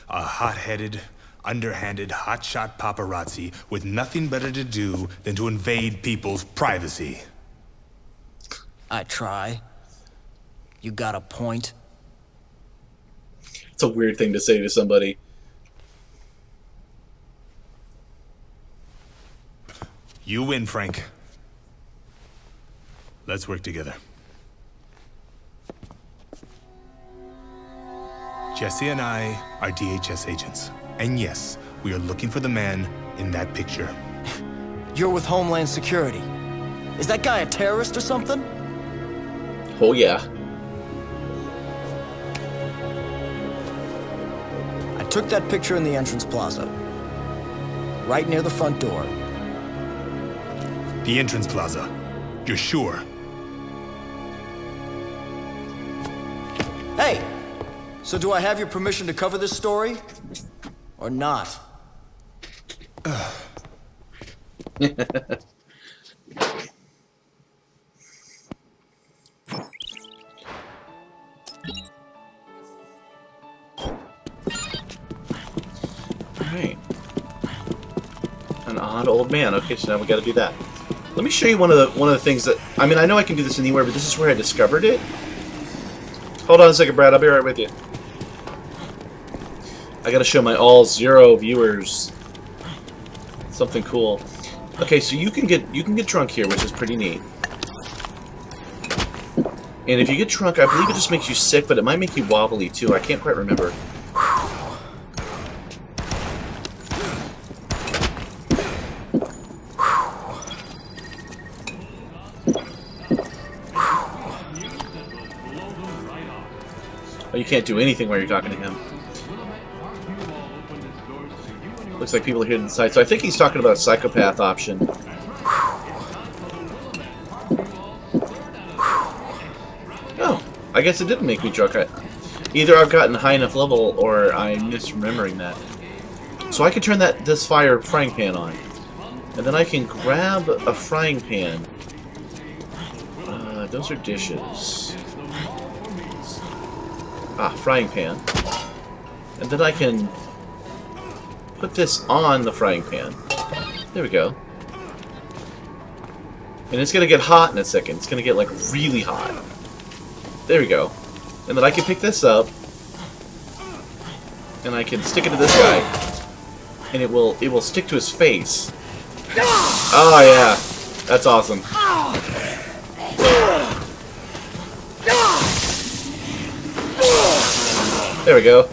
A hot-headed, underhanded, hotshot paparazzi with nothing better to do than to invade people's privacy. I try. You got a point? It's a weird thing to say to somebody. You win, Frank. Let's work together. Jesse and I are DHS agents. And yes, we are looking for the man in that picture. You're with Homeland Security. Is that guy a terrorist or something? Oh, yeah. I took that picture in the entrance plaza. Right near the front door. The entrance plaza. You're sure? Hey! So do I have your permission to cover this story? Or not? Alright. An odd old man. Okay, so now we gotta do that. Let me show you one of the things that... I mean, I know I can do this anywhere, but this is where I discovered it. Hold on a second, Brad. I'll be right with you. I gotta show my all 0 viewers something cool. Okay, so you can get drunk here, which is pretty neat. And if you get drunk, I believe it just makes you sick, but it might make you wobbly too. I can't quite remember. Oh, you can't do anything while you're talking to him. Looks like people are here inside. So I think he's talking about a psychopath option. Oh, I guess it didn't make me drunk. Either I've gotten a high enough level or I'm misremembering that. So I can turn this frying pan on. And then I can grab a frying pan. Those are dishes. Ah, frying pan. And then I can put this on the frying pan. There we go. And it's gonna get hot in a second. It's gonna get like really hot. There we go. And then I can pick this up and I can stick it to this guy. And it will stick to his face. Oh yeah. That's awesome. There we go.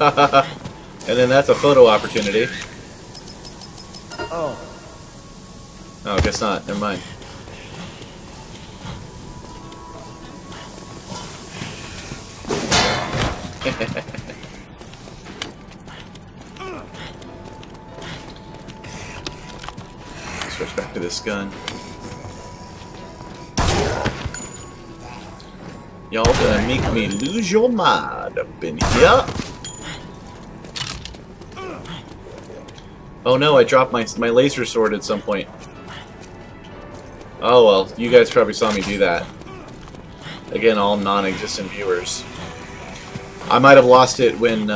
And then that's a photo opportunity. Oh. Oh, I guess not. Never mind. Switch back to this gun. Y'all gonna make me lose your mind up in here. Oh no, I dropped my laser sword at some point. Oh well, you guys probably saw me do that. Again, all non-existent viewers. I might have lost it when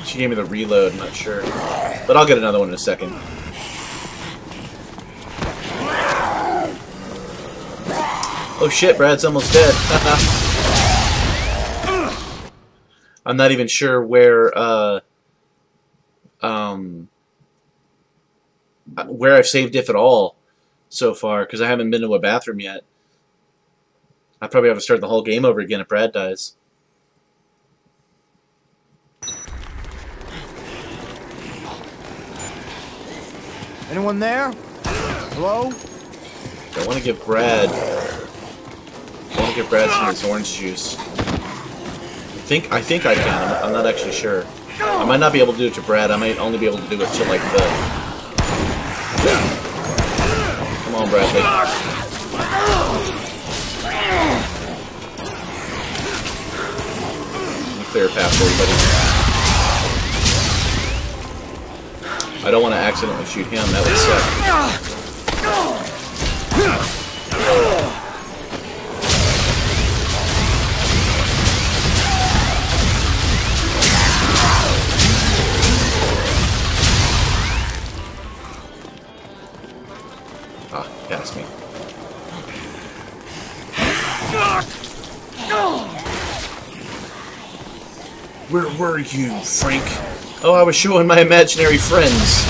she gave me the reload, I'm not sure. But I'll get another one in a second. Oh shit, Brad's almost dead. I'm not even sure where I've saved, if at all, so far, because I haven't been to a bathroom yet. I probably have to start the whole game over again if Brad dies. Anyone there? Hello? I want to give Brad some of this orange juice. I think I can. I'm not actually sure. I might not be able to do it to Brad. I might only be able to do it to like the. Come on, Bradley. Clear path for everybody. I don't want to accidentally shoot him. That would suck. Ah, passed me. Where were you, Frank? Oh, I was showing my imaginary friends.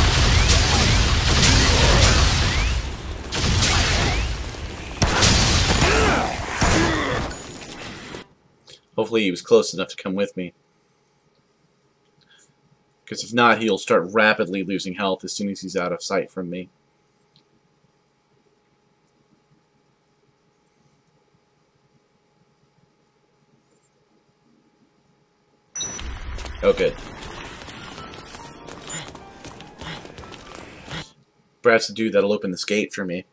Hopefully he was close enough to come with me. Because if not, he'll start rapidly losing health as soon as he's out of sight from me. Oh, good. Brad's the dude that'll open this gate for me.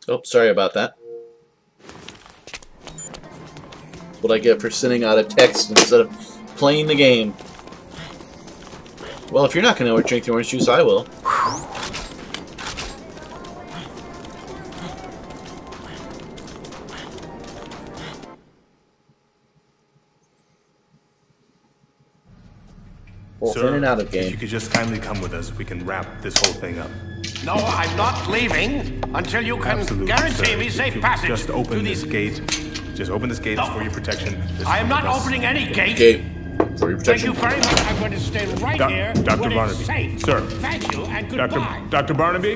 Oh, sorry about that. What I get for sending out a text instead of playing the game. Well, if you're not going to drink the orange juice, I will. Well, Sir, in and out of game. if you could just kindly come with us, we can wrap this whole thing up. No, I'm not leaving until you can Absolutely, guarantee sir. me If safe you passage just open to this these... gate. Just open this gate. No. It's for your protection. This I am is not the best. opening any gate. Gate. For your Thank protection. you very much. I'm going to stay right here Dr. when Barnaby. it's safe. Sir. Thank you and goodbye. Dr. Barnaby?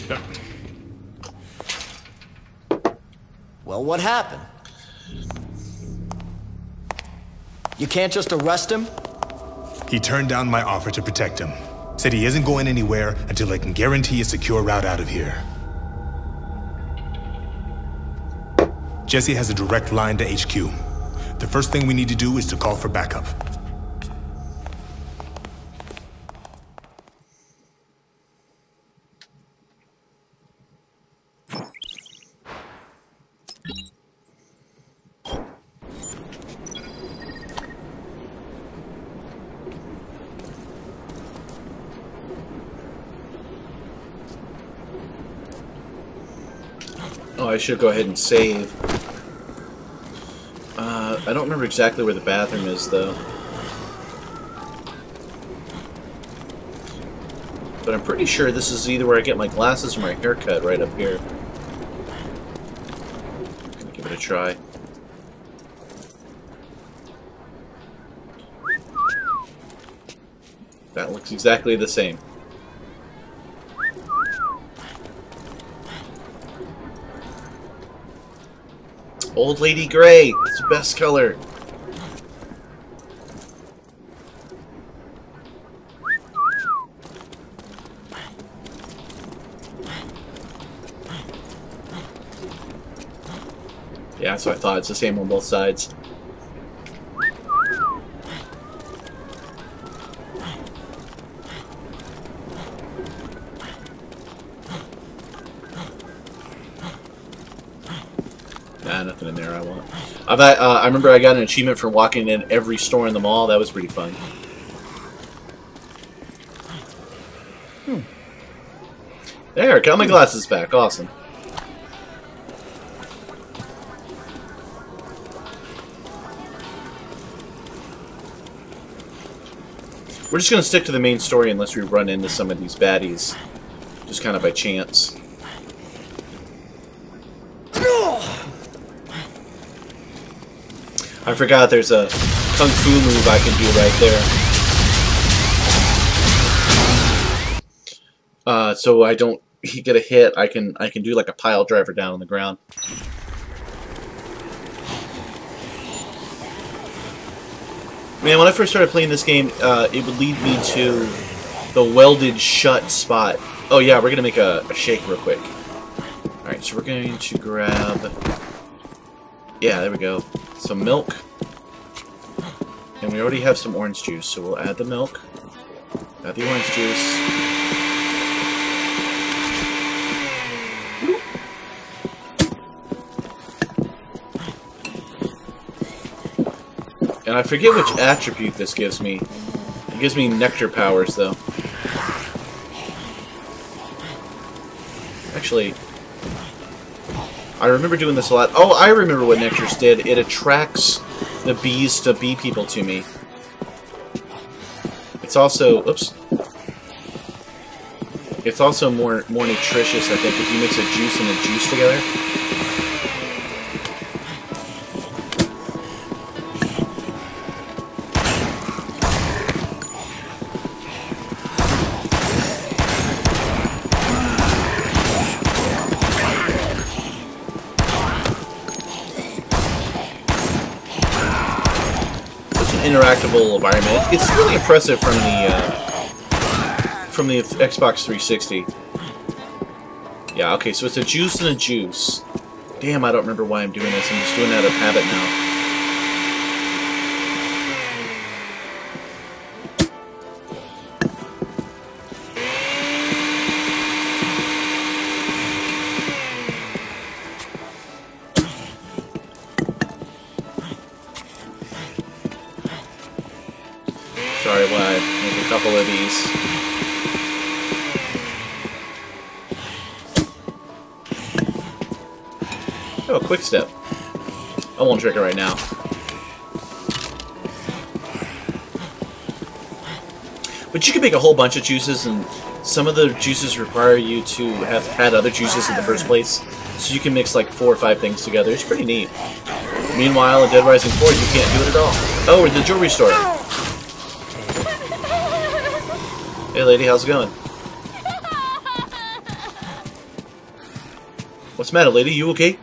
Goodbye. Well, what happened? You can't just arrest him? He turned down my offer to protect him. Said he isn't going anywhere until I can guarantee a secure route out of here. Jesse has a direct line to HQ. The first thing we need to do is to call for backup. Oh, I should go ahead and save. I don't remember exactly where the bathroom is, though. But I'm pretty sure this is either where I get my glasses or my haircut, right up here. Gonna give it a try. That looks exactly the same. Old Lady Gray! It's the best color! Yeah, so I thought it's the same on both sides. Nah, nothing in there I want. I remember I got an achievement for walking in every store in the mall. That was pretty fun. There, got my glasses back. Awesome. We're just going to stick to the main story unless we run into some of these baddies. Just kind of by chance. I forgot there's a kung fu move I can do right there. So I don't get a hit. I can do like a pile driver down on the ground. Man, when I first started playing this game, it would lead me to the welded shut spot. Oh yeah, we're gonna make a shake real quick. All right, so we're going to grab. Yeah, there we go. Some milk. And we already have some orange juice, so we'll add the milk. Add the orange juice. And I forget which attribute this gives me. It gives me nectar powers, though. Actually, I remember doing this a lot. Oh, I remember what nectars did. It attracts the bees to bee people to me. It's also, oops. It's also more nutritious, I think, if you mix a juice and a juice together. Interactable environment. It's really impressive from the Xbox 360. Yeah, okay, so it's a juice and a juice. Damn, I don't remember why I'm doing this. I'm just doing it out of habit now. Sorry, why? Make a couple of these. Oh, quick step. I won't drink it right now. But you can make a whole bunch of juices, and some of the juices require you to have had other juices in the first place. So you can mix like 4 or 5 things together. It's pretty neat. Meanwhile, in Dead Rising 4, you can't do it at all. Oh, we're at the jewelry store. Hey lady, how's it going? What's the matter, lady? You okay?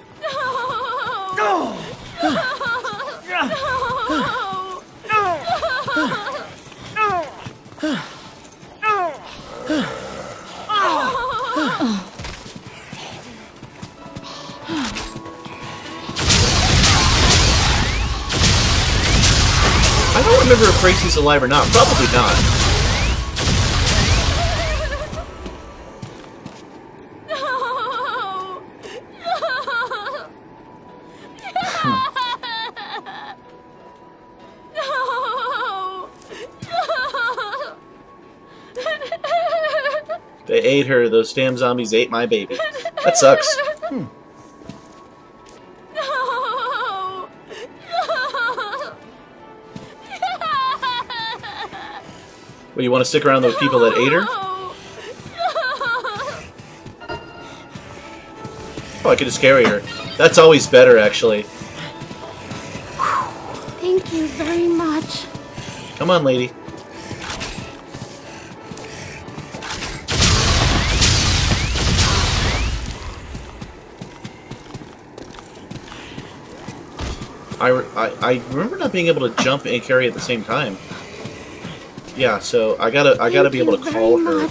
I don't remember if Gracie's alive or not. Probably not. They ate her. Those damn zombies ate my baby. That sucks. Well, you want to stick around those people that ate her? Oh, I could just carry her. That's always better, actually. Thank you very much. Come on, lady. I remember not being able to jump and carry at the same time. Yeah, so I gotta be able to call her.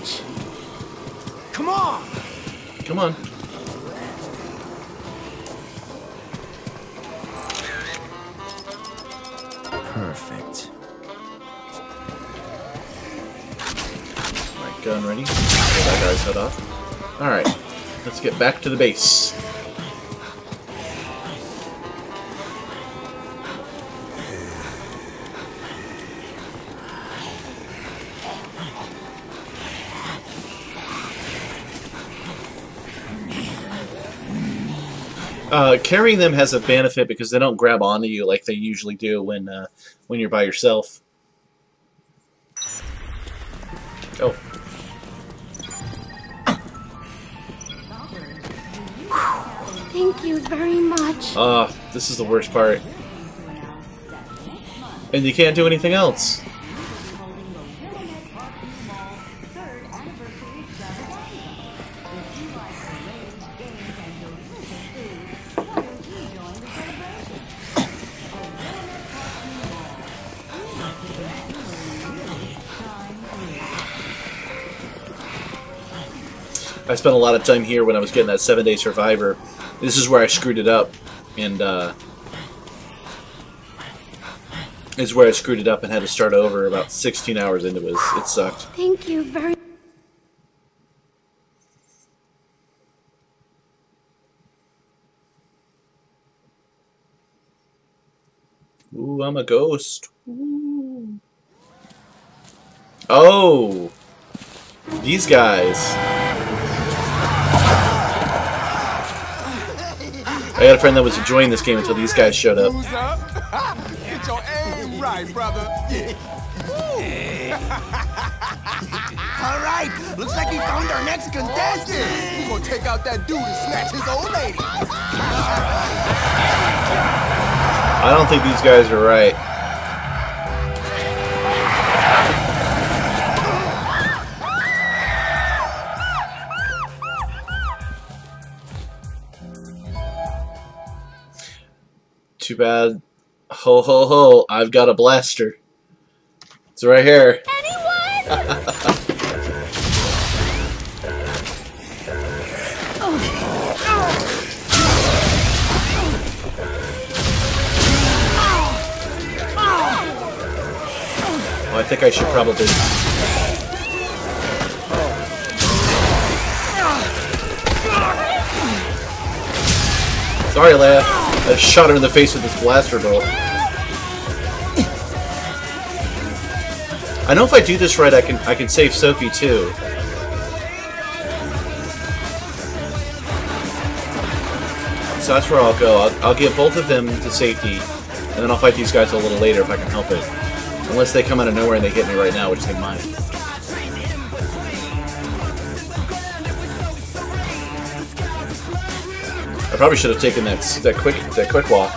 Come on! Come on. Gun ready. Get that guy's head off. Alright, let's get back to the base. Carrying them has a benefit because they don't grab onto you like they usually do when you're by yourself. Oh. Thank you very much. This is the worst part. And you can't do anything else. I spent a lot of time here when I was getting that 7-day survivor. This is where I screwed it up, and this is where I screwed it up and had to start over about 16 hours into it. It sucked. Thank you very. Ooh, I'm a ghost. Ooh. Oh, these guys. I got a friend that was enjoying this game until these guys showed up. Get your aim right, brother. All right, looks like we found our next contestant. We're gonna take out that dude and snatch his old lady. I don't think these guys are right. Too bad. Ho ho ho, I've got a blaster. It's right here. Well, I think I should probably... Sorry, Leia. I shot her in the face with this blaster bolt. I know if I do this right, I can save Sophie too. So that's where I'll go. I'll get both of them to safety, and then I'll fight these guys a little later if I can help it. Unless they come out of nowhere and they hit me right now, which they might. I probably should have taken that quick walk.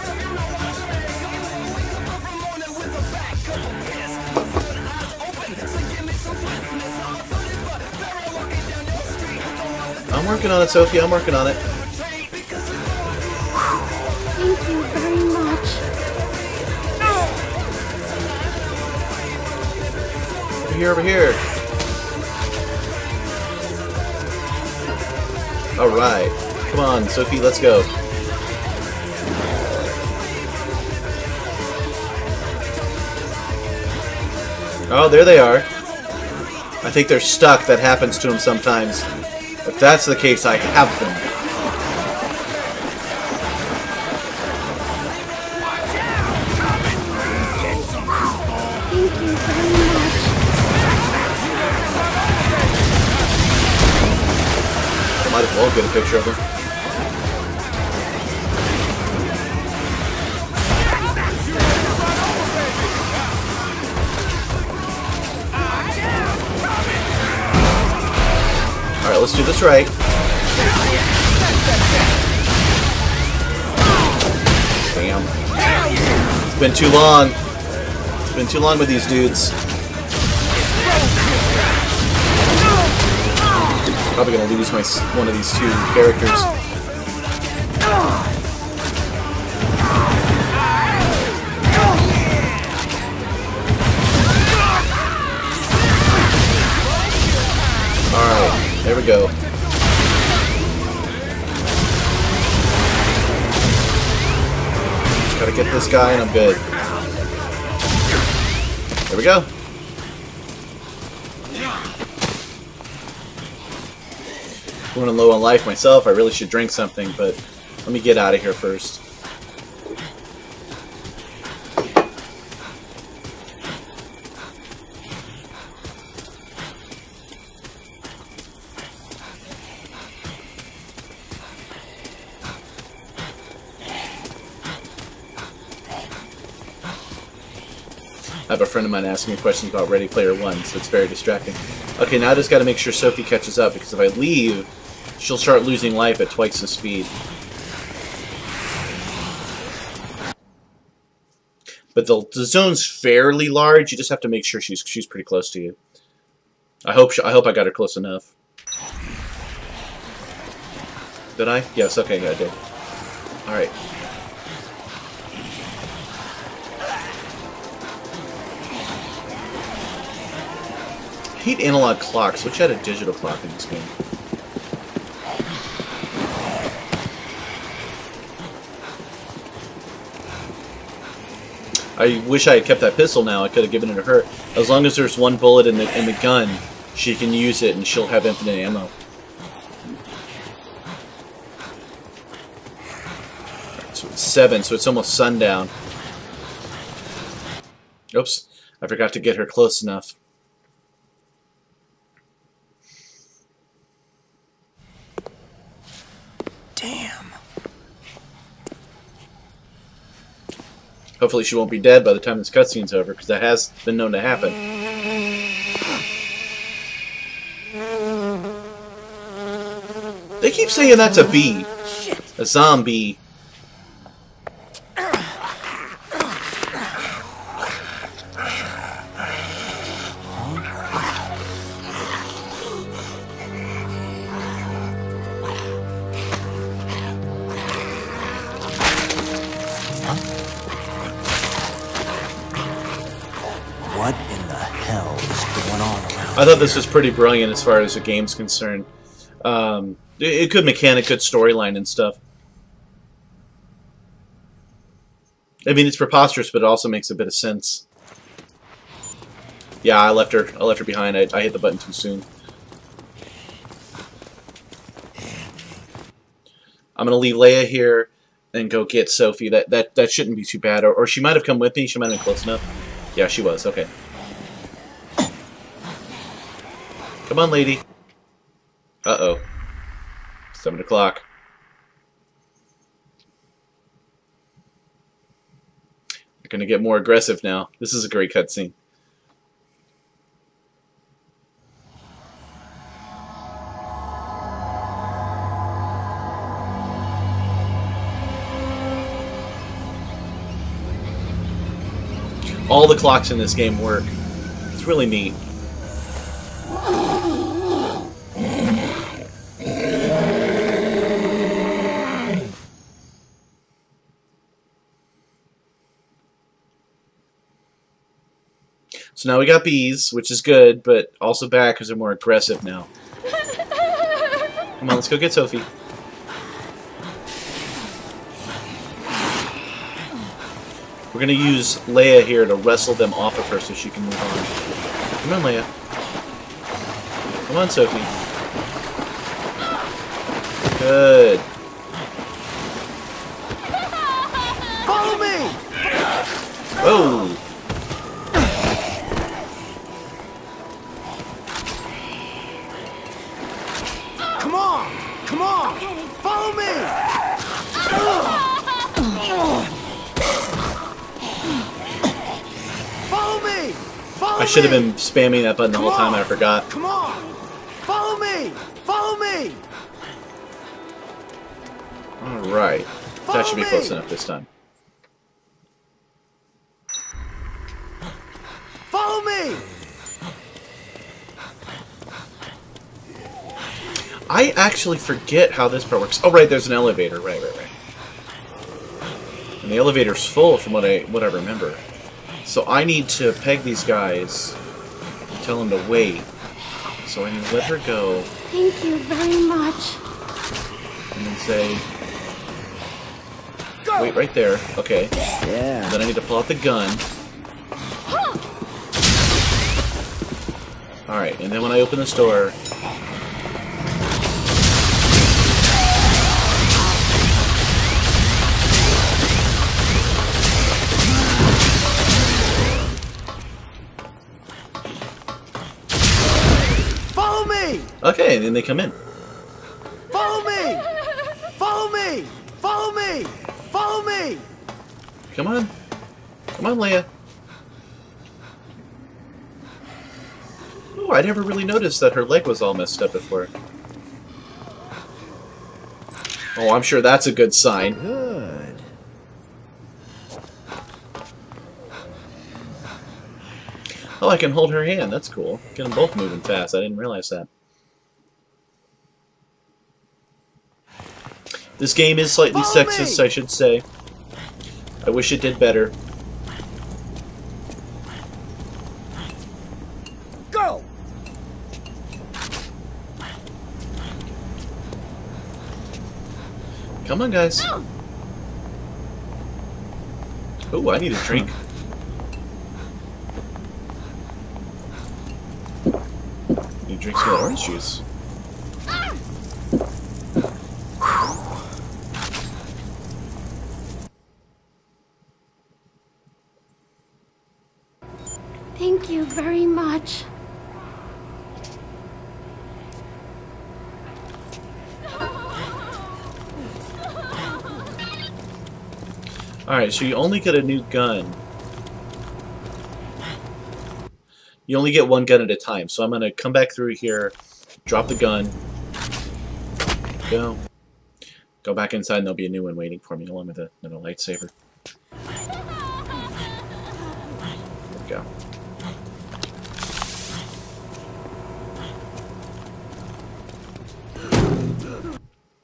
I'm working on it, Sophie. I'm working on it. Thank you very much. Over here, over here. All right. Come on, Sophie, let's go. Oh, there they are. I think they're stuck. That happens to them sometimes. If that's the case, I have them. Thank you very much. I might as well get a picture of them. Alright, let's do this right. Bam. It's been too long. It's been too long with these dudes. Probably gonna lose one of these two characters. Alright, there we go. Just gotta get this guy and I'm good. There we go. Running low on life myself. I really should drink something, but let me get out of here first. I have a friend of mine asking me questions about Ready Player One, so it's very distracting. Okay, now I just got to make sure Sophie catches up, because if I leave, she'll start losing life at twice the speed. But the zone's fairly large. You just have to make sure she's pretty close to you. I hope I got her close enough. Did I? Yes. Okay, yeah, I did. All right. I hate analog clocks. Wish I had a digital clock in this game. I wish I had kept that pistol now. I could have given it to her. As long as there's one bullet in the gun, she can use it and she'll have infinite ammo. Right, so it's 7, so it's almost sundown. Oops, I forgot to get her close enough. Damn. Hopefully she won't be dead by the time this cutscene's over, because that has been known to happen. They keep saying that's a bee. A zombie. What in the hell is going on around I thought this was pretty brilliant as far as the game's concerned. It good mechanic, good storyline and stuff. I mean, it's preposterous, but it also makes a bit of sense. Yeah, I left her behind. I hit the button too soon. I'm gonna leave Leia here and go get Sophie. That shouldn't be too bad. Or she might have come with me. She might have been close enough. Yeah, she was. Okay. Come on, lady. Uh-oh. 7 o'clock. They're gonna get more aggressive now. This is a great cutscene. All the clocks in this game work. It's really neat. So now we got bees, which is good, but also bad because they're more aggressive now. Come on, let's go get Sophie. We're going to use Leia here to wrestle them off of her so she can move on. Come on, Leia. Come on, Sophie. Good. Follow me! Whoa! Come on! Come on! Follow me! Follow me! Follow I should have me! been spamming that button the whole time. I forgot. Come on! Follow me! Follow me! Alright. That should be close enough this time. Follow me! I actually forget how this part works. Oh, right, there's an elevator. Right. And the elevator's full from what I remember. So I need to peg these guys, tell them to wait. So I need to let her go. Thank you very much. And then say, wait right there. Okay. Yeah. Then I need to pull out the gun. Alright, and then when I open this door, me! Okay, and then they come in. Follow me! Follow me! Follow me! Follow me! Come on. Come on, Leia. Oh, I never really noticed that her leg was all messed up before. Oh, I'm sure that's a good sign. Good. Oh, I can hold her hand. That's cool. Get them both moving fast. I didn't realize that. This game is slightly sexist, I should say. I wish it did better. Go! Come on, guys. Oh, I need a drink. Need to drink some orange juice. Thank you very much. Alright, so you only get a new gun. You only get one gun at a time, so I'm going to come back through here, drop the gun, go back inside, and there'll be a new one waiting for me, along with another lightsaber. There we go.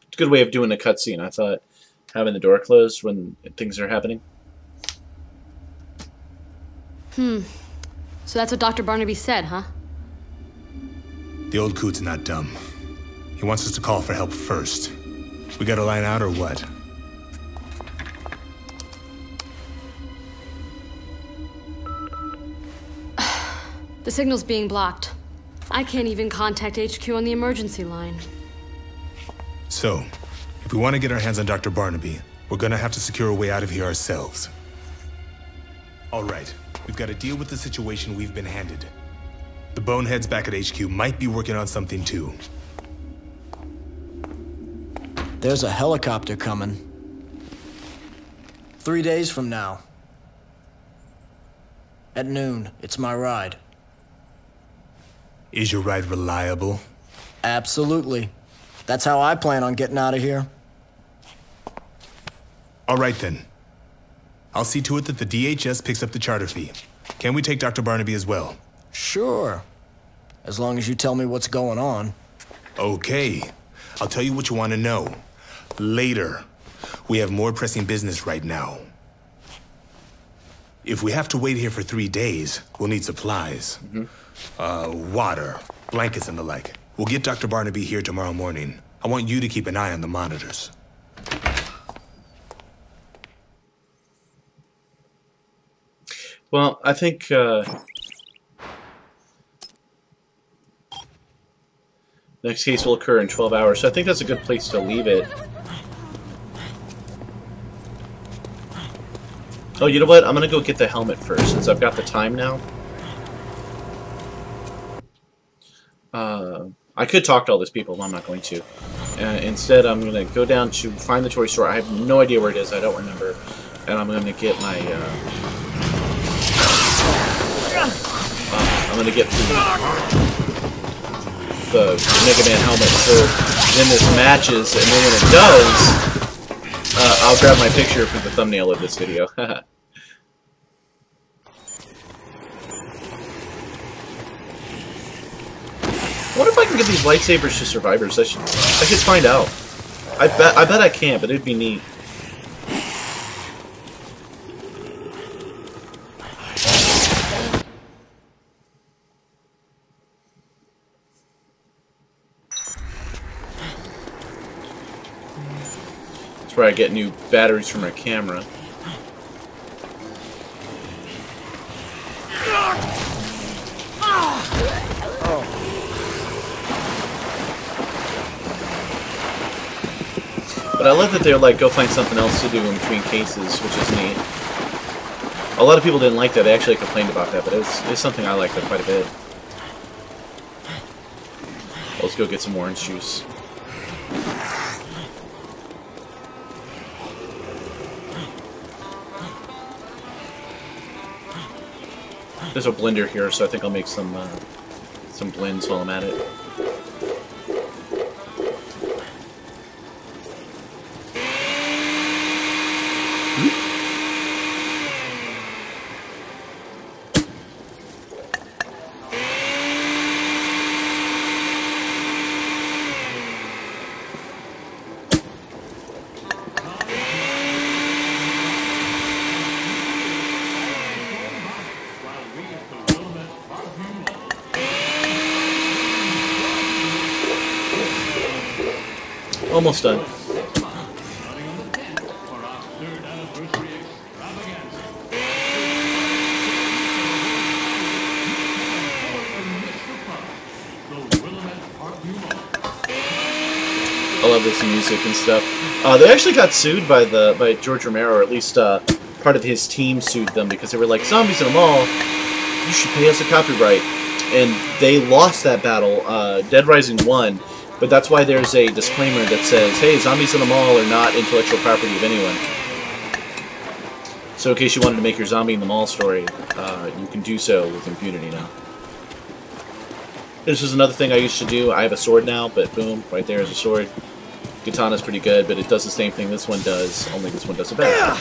It's a good way of doing a cutscene. I thought having the door closed when things are happening. So that's what Dr. Barnaby said, huh? The old coot's not dumb. He wants us to call for help first. We gotta line out or what? The signal's being blocked. I can't even contact HQ on the emergency line. So, if we want to get our hands on Dr. Barnaby, we're gonna have to secure a way out of here ourselves. All right, we've got to deal with the situation we've been handed. The boneheads back at HQ might be working on something too. There's a helicopter coming. 3 days from now. At noon, it's my ride. Is your ride reliable? Absolutely. That's how I plan on getting out of here. All right then. I'll see to it that the DHS picks up the charter fee. Can we take Dr. Barnaby as well? Sure. As long as you tell me what's going on. Okay. I'll tell you what you want to know. Later. We have more pressing business right now. If we have to wait here for 3 days, we'll need supplies. Water, blankets and the like. We'll get Dr. Barnaby here tomorrow morning. I want you to keep an eye on the monitors. Well, I think next case will occur in 12 hours, so I think that's a good place to leave it. Oh, you know what? I'm gonna go get the helmet first, since I've got the time now. I could talk to all these people, but I'm not going to. Instead, I'm gonna go down to find the toy store. I have no idea where it is. I don't remember. And I'm gonna get my, I'm gonna get the Mega Man helmet, so then this matches, and then when it does, I'll grab my picture for the thumbnail of this video. What if I can get these lightsabers to survivors? I should find out. I bet I can, but it'd be neat. That's where I get new batteries for my camera. But I love that they're like, go find something else to do in between cases, which is neat. A lot of people didn't like that. They actually complained about that, but it's something I like quite a bit. Let's go get some orange juice. There's a blender here, so I think I'll make some blends while I'm at it. Almost done. I love this music and stuff. They actually got sued by George Romero, or at least part of his team sued them because they were like, zombies in a mall, you should pay us a copyright. And they lost that battle. Dead Rising won. But that's why there's a disclaimer that says, hey, zombies in the mall are not intellectual property of anyone. So in case you wanted to make your zombie in the mall story, you can do so with impunity now. This is another thing I used to do. I have a sword now, but boom, right there is a sword. Katana's pretty good, but it does the same thing this one does, only this one does it better.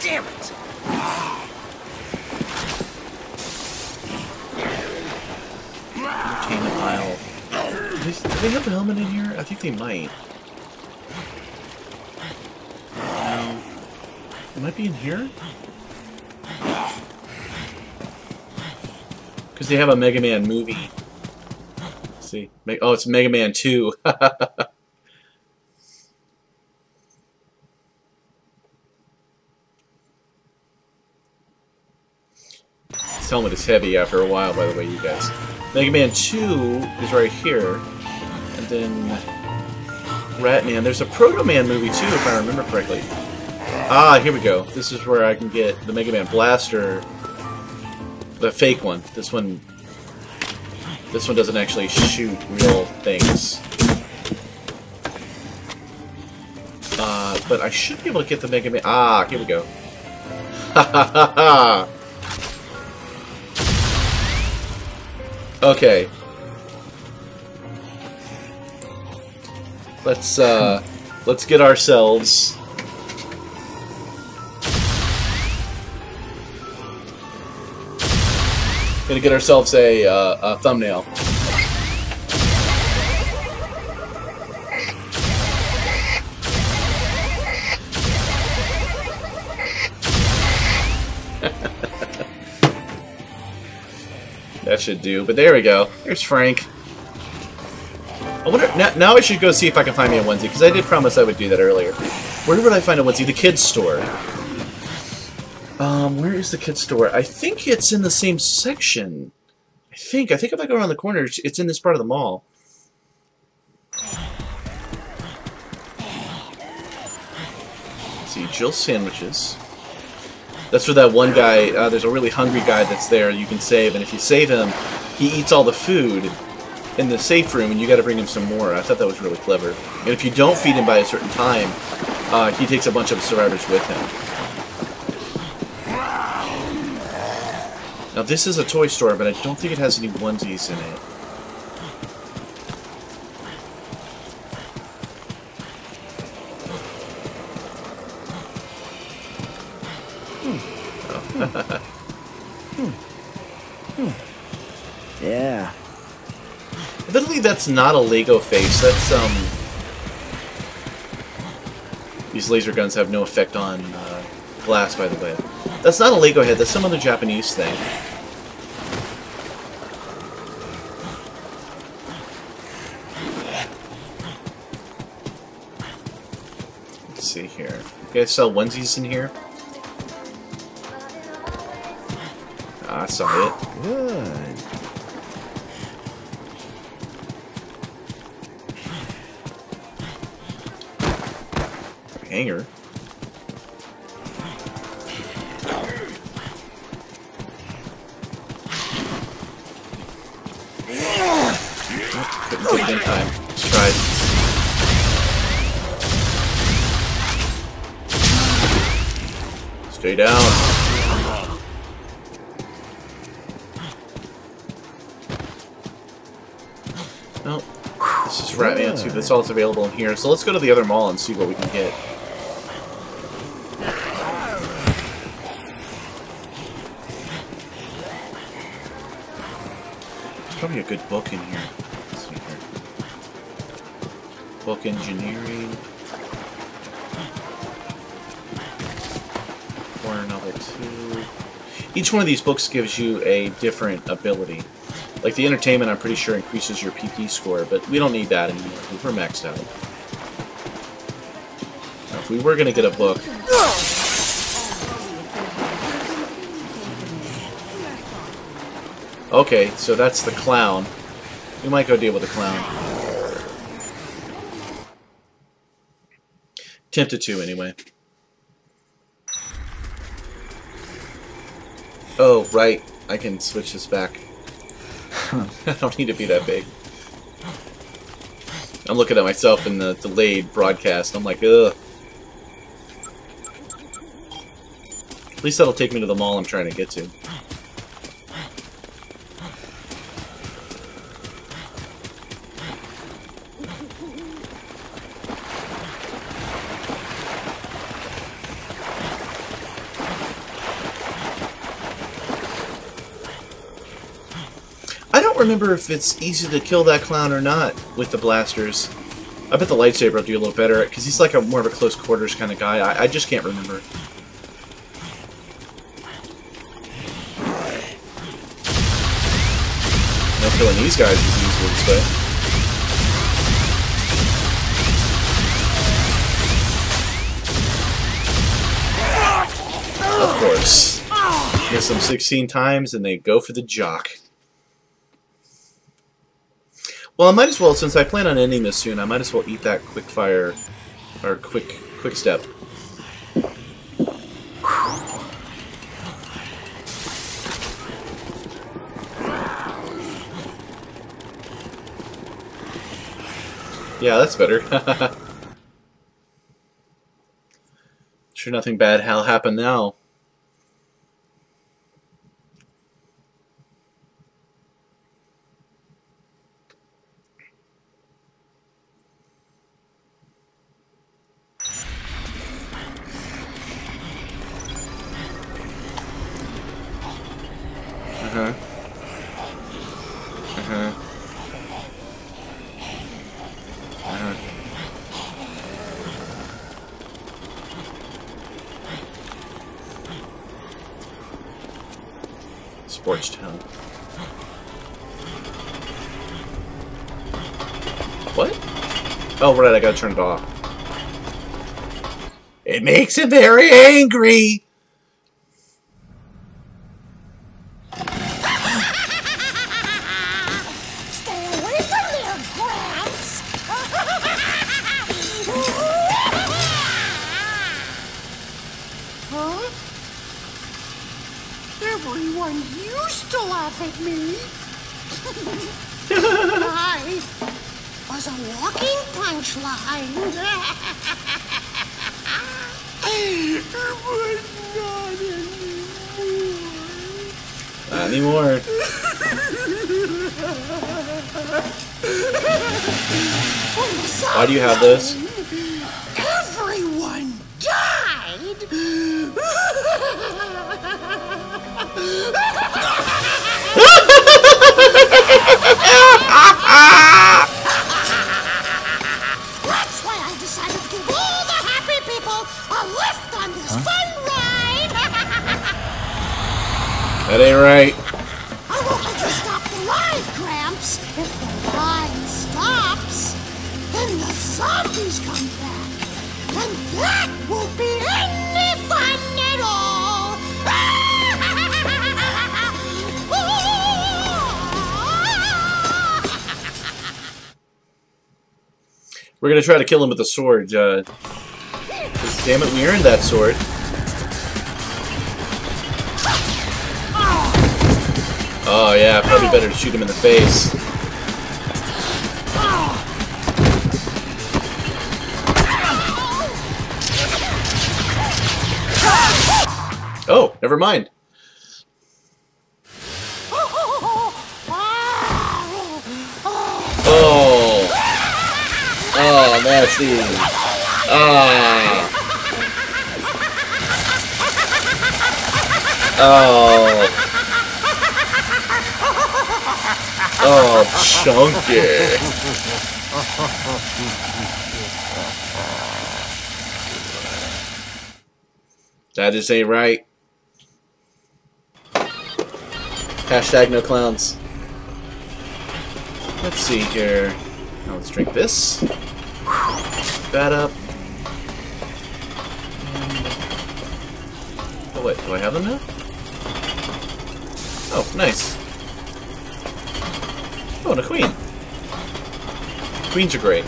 Damn it! Entertainment aisle. Do they have the helmet in here? I think they might. It might be in here? Because they have a Mega Man movie. Let's see. Oh, it's Mega Man 2. This helmet is heavy after a while, by the way, you guys. Mega Man 2 is right here. And then Ratman. There's a Proto Man movie too, if I remember correctly. Ah, here we go. This is where I can get the Mega Man Blaster. The fake one. This one doesn't actually shoot real things. But I should be able to get the Mega Man. Ah, here we go. Ha ha ha ha! Okay. Let's get ourselves gonna get ourselves a thumbnail. That should do. But there we go. There's Frank. I wonder now I should go see if I can find me a onesie, because I did promise I would do that earlier. Where would I find a onesie? The kids store. Where is the kids store? I think it's in the same section. I think if I go around the corner, it's in this part of the mall. Let's see, Jill's sandwiches. That's for that one guy. There's a really hungry guy that's there you can save, and if you save him, he eats all the food in the safe room, and you got to bring him some more. I thought that was really clever. And if you don't feed him by a certain time, he takes a bunch of survivors with him. Now this is a toy store, but I don't think it has any onesies in it. Yeah. Evidently that's not a Lego face, that's, These laser guns have no effect on, glass, by the way. That's not a Lego head, that's some other Japanese thing. Let's see here. You guys sell onesies in here? I saw it. Good. Hanger. Couldn't get it in time. Tried. Stay down. Nope. This is Ratman 2. That's all that's available in here. So let's go to the other mall and see what we can get. There's probably a good book in here. Let's see here. Book engineering. Corner novel 2. Each one of these books gives you a different ability. Like the entertainment, I'm pretty sure increases your PP score, but we don't need that anymore because we're maxed out. Now, if we were going to get a book... Okay, so that's the clown. We might go deal with the clown. Tempted to, anyway. Oh, right. I can switch this back. I don't need to be that big. I'm looking at myself in the delayed broadcast. I'm like, ugh. At least that'll take me to the mall I'm trying to get to. I don't remember if it's easy to kill that clown or not with the blasters. I bet the lightsaber will do a little better, because he's like more of a close quarters kind of guy. I just can't remember. No killing these guys is easy this way. Of course. Miss them 16 times and they go for the jock. Well, I might as well, since I plan on ending this soon, I might as well eat that quick fire, or quick step. Yeah, that's better. Sure nothing bad will happen now. Sports Town. What? Oh, right, I gotta turn it off. It makes him very angry! Stay away from there, Gramps! Huh? Everyone used to laugh at me. I was a walking punchline. But not anymore. Not anymore. Why do you have this? Everyone died. That's why I decided to give all the happy people a lift on this fun ride. That ain't right. I won't let you stop the ride, Gramps. If the ride stops, then the zombies come back. And that won't be any fun at all. We're gonna try to kill him with a sword. 'Cause damn it, we earned that sword. Oh yeah, probably better to shoot him in the face. Oh, never mind. Oh. Oh, nasty. Ah. Oh. Oh, chunky. That just ain't right. Hashtag no clowns. Let's see here. Now let's drink this. That up. Oh wait, do I have them now? Oh, nice. Oh, and a queen. Queens are great.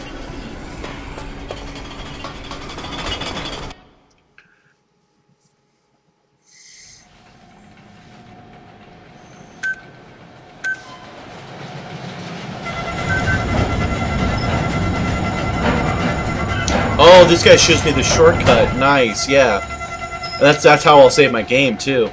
Oh, this guy shows me the shortcut. Nice, yeah. That's how I'll save my game too.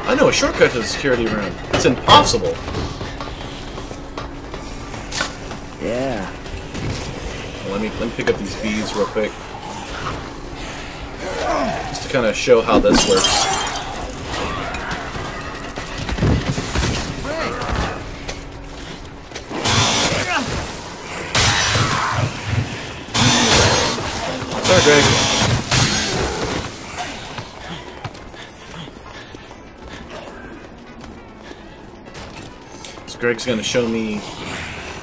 I know a shortcut to the security room. It's impossible. Yeah. Well, let me pick up these beads real quick, just to kind of show how this works. Sorry, Greg. So Greg's gonna show me.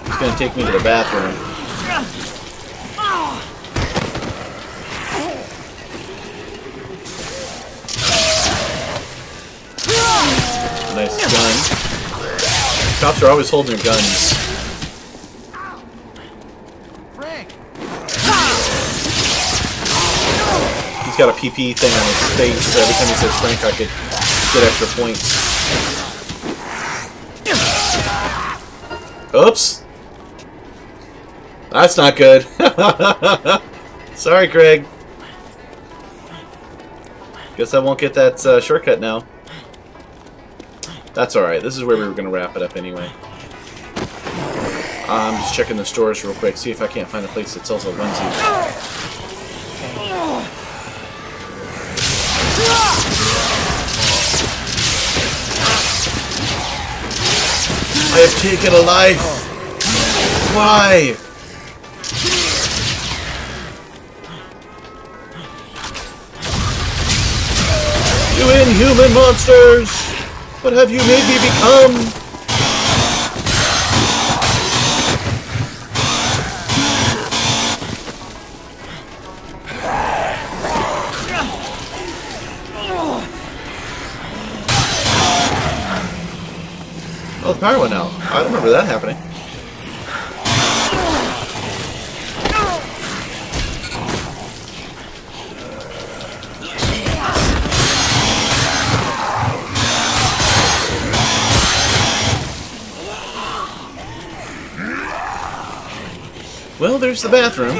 He's gonna take me to the bathroom. Nice gun. Cops are always holding their guns. He's got a PP thing on his face, so every time he says Frank, I could get extra points. Oops! That's not good. Sorry, Craig. Guess I won't get that shortcut now. That's alright. This is where we were going to wrap it up anyway. I'm just checking the stores real quick, see if I can't find a place that sells a onesie. I have taken a life! Why? You inhuman monsters! What have you made me become? Oh, the power went out. I don't remember that happening. Well, there's the bathroom.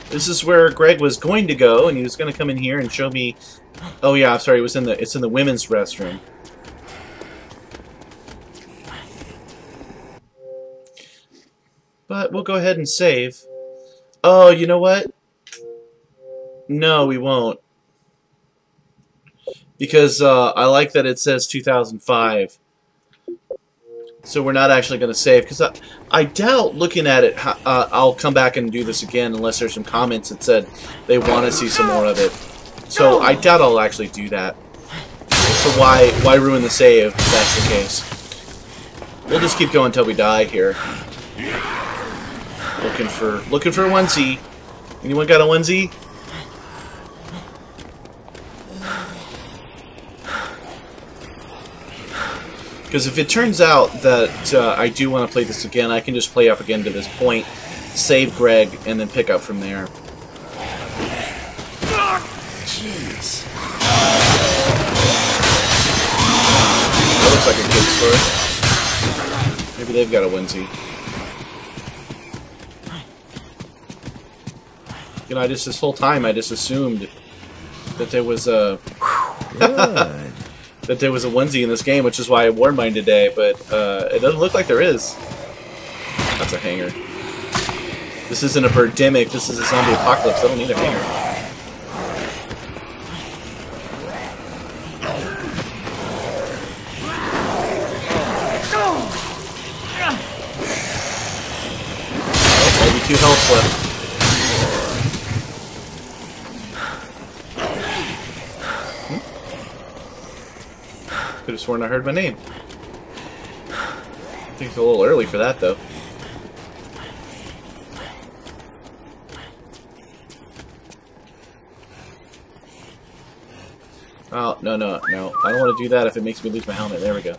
This is where Greg was going to go, and he was going to come in here and show me. Oh yeah, I'm sorry. It's in the women's restroom. But we'll go ahead and save. Oh, you know what? No, we won't. Because I like that it says 2005. So we're not actually going to save, because I doubt, looking at it, I'll come back and do this again unless there's some comments that said they want to see some more of it. So I doubt I'll actually do that. So why ruin the save if that's the case? We'll just keep going until we die here. Looking for a onesie. Anyone got a onesie? Because if it turns out that I do want to play this again, I can just play up again to this point, save Greg, and then pick up from there. Jeez. That looks like a kid's store. Maybe they've got a onesie. You know, this whole time I just assumed that there was a that there was a onesie in this game, which is why I wore mine today. But it doesn't look like there is. That's a hanger. This isn't a birdemic. This is a zombie apocalypse. I don't need a hanger. Maybe 2 health left. Could have sworn I heard my name. I think it's a little early for that, though. Oh, no, no, no. I don't want to do that if it makes me lose my helmet. There we go.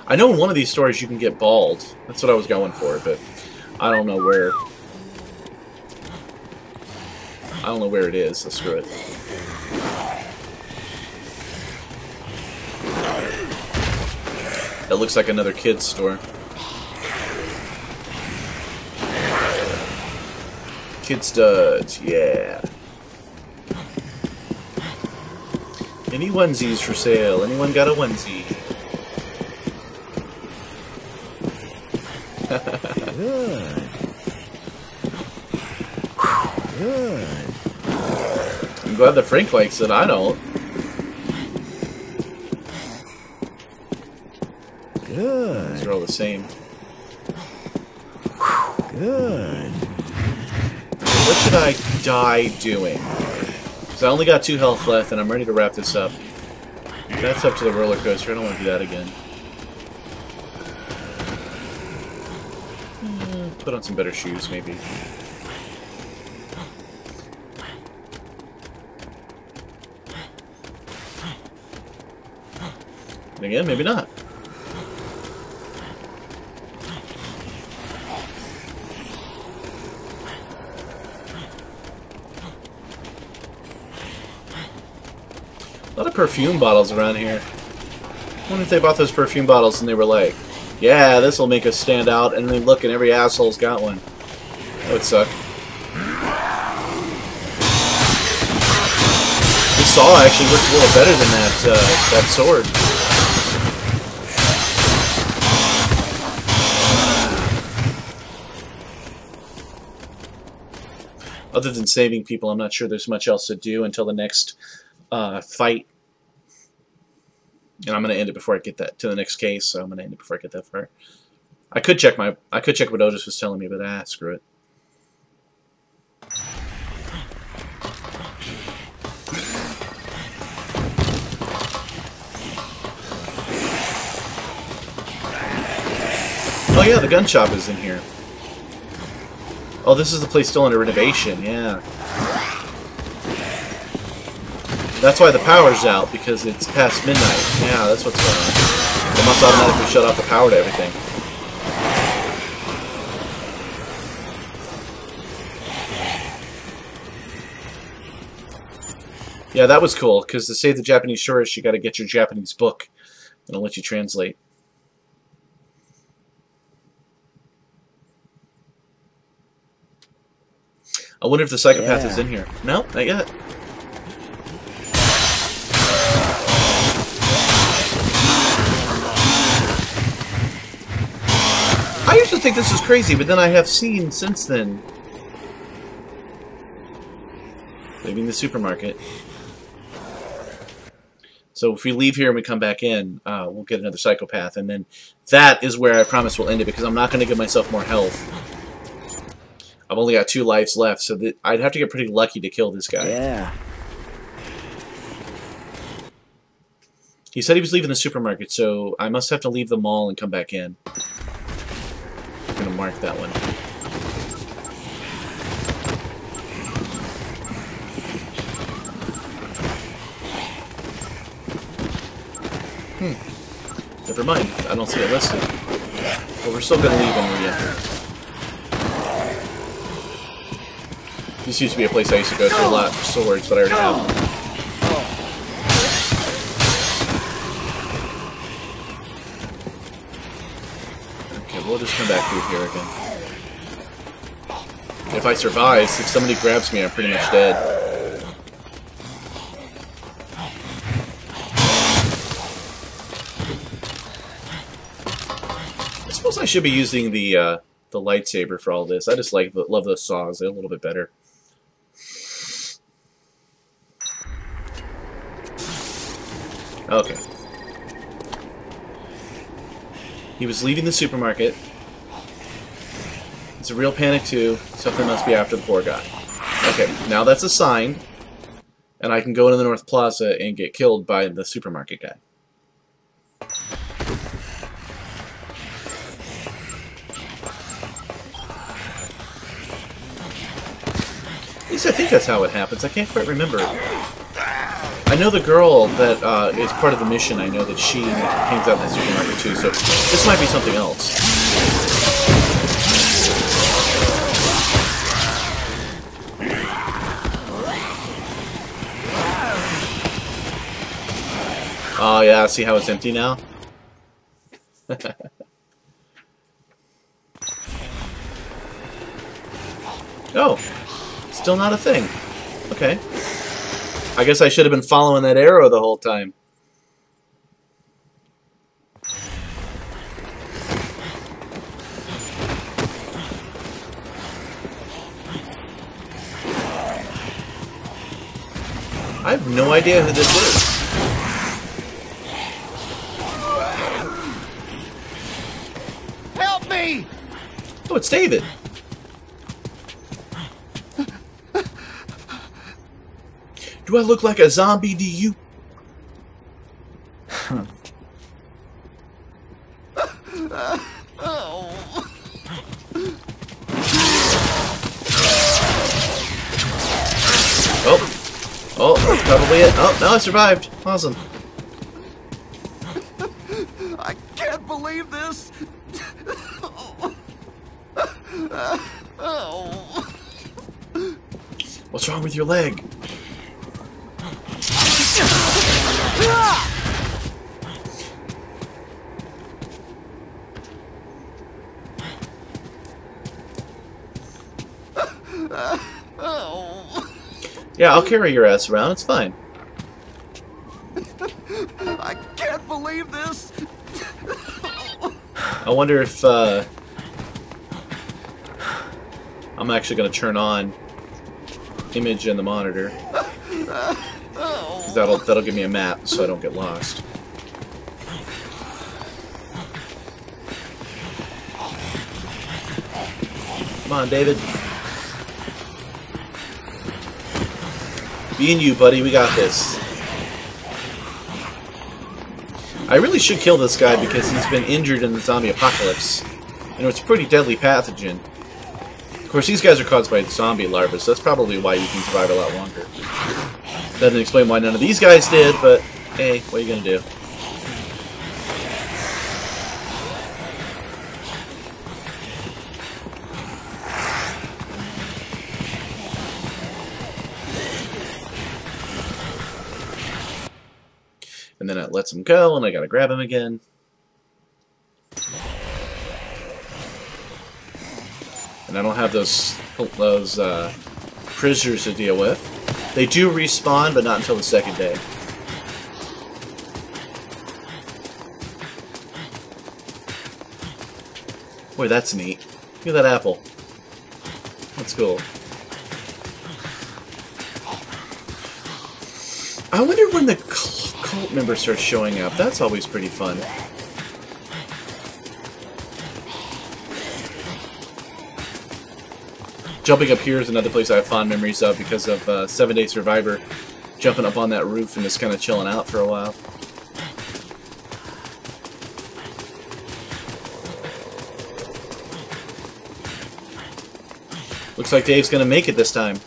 I know in one of these stores you can get bald. That's what I was going for, but I don't know where. I don't know where it is, so screw it. That looks like another kid's store. Kid studs, yeah. Any onesies for sale? Anyone got a onesie? Good. Good. I'm glad that Frank likes it. I don't. Good. These are all the same. Good. What should I die doing? Because I only got 2 health left, and I'm ready to wrap this up. That's up to the roller coaster. I don't want to do that again. Put on some better shoes, maybe. And again, maybe not. A lot of perfume bottles around here. I wonder if they bought those perfume bottles and they were like, yeah, this will make us stand out, and then look, and every asshole's got one. That would suck. This saw actually looks a little better than that sword. Other than saving people, I'm not sure there's much else to do until the next fight. And I'm going to end it before I get that to the next case, so I'm going to end it before I get that far. I could check what Otis was telling me, but screw it. Oh yeah, the gun shop is in here. Oh, this is the place still under renovation, yeah. That's why the power's out, because it's past midnight. Yeah, that's what's going on. They must automatically shut off the power to everything. Yeah, that was cool, because to save the Japanese tourist, you got to get your Japanese book. It'll let you translate. I wonder if the psychopath is in here. No, not yet. I used to think this was crazy, but then I have seen since then. Leaving the supermarket. So if we leave here and we come back in, we'll get another psychopath, and then that is where I promise we'll end it, because I'm not going to give myself more health. I've only got 2 lives left, so I'd have to get pretty lucky to kill this guy. Yeah. He said he was leaving the supermarket, so I must have to leave the mall and come back in. I'm going to mark that one. Never mind. I don't see it listed. But we're still gonna leave when we enter. This used to be a place I used to go to a lot for swords, but I already have them. Okay, we'll just come back through here again. If I survive, if somebody grabs me, I'm pretty much dead. I suppose I should be using the lightsaber for all this. I just love those saws. They're a little bit better. Okay. He was leaving the supermarket. It's a real panic too. Something must be after the poor guy. Okay, now that's a sign. And I can go into the North Plaza and get killed by the supermarket guy. At least I think that's how it happens. I can't quite remember. I know the girl that is part of the mission. I know that she hangs out in the supermarket too, so this might be something else. Oh yeah, see how it's empty now? Oh, still not a thing. Okay. I guess I should have been following that arrow the whole time. I have no idea who this is. Help me! Oh, it's David. Do I look like a zombie to you? Oh, that's probably it. Oh, no, I survived. Awesome. I can't believe this. What's wrong with your leg? Yeah, I'll carry your ass around. It's fine. I can't believe this. I wonder if I'm actually going to turn on image in the monitor. 'Cause that'll give me a map so I don't get lost. Come on, David. Me and you, buddy, we got this. I really should kill this guy because he's been injured in the zombie apocalypse. You know, it's a pretty deadly pathogen. Of course, these guys are caused by zombie larvae, so that's probably why you can survive a lot longer. Doesn't explain why none of these guys did, but hey, what are you gonna do? And then it lets him go, and I gotta grab him again. And I don't have those prisoners to deal with. They do respawn, but not until the second day. Boy, that's neat. Look at that apple. That's cool. I wonder when the cult members start showing up. That's always pretty fun. Jumping up here is another place I have fond memories of because of 7 Day Survivor. Jumping up on that roof and just kind of chilling out for a while. Looks like Dave's gonna make it this time.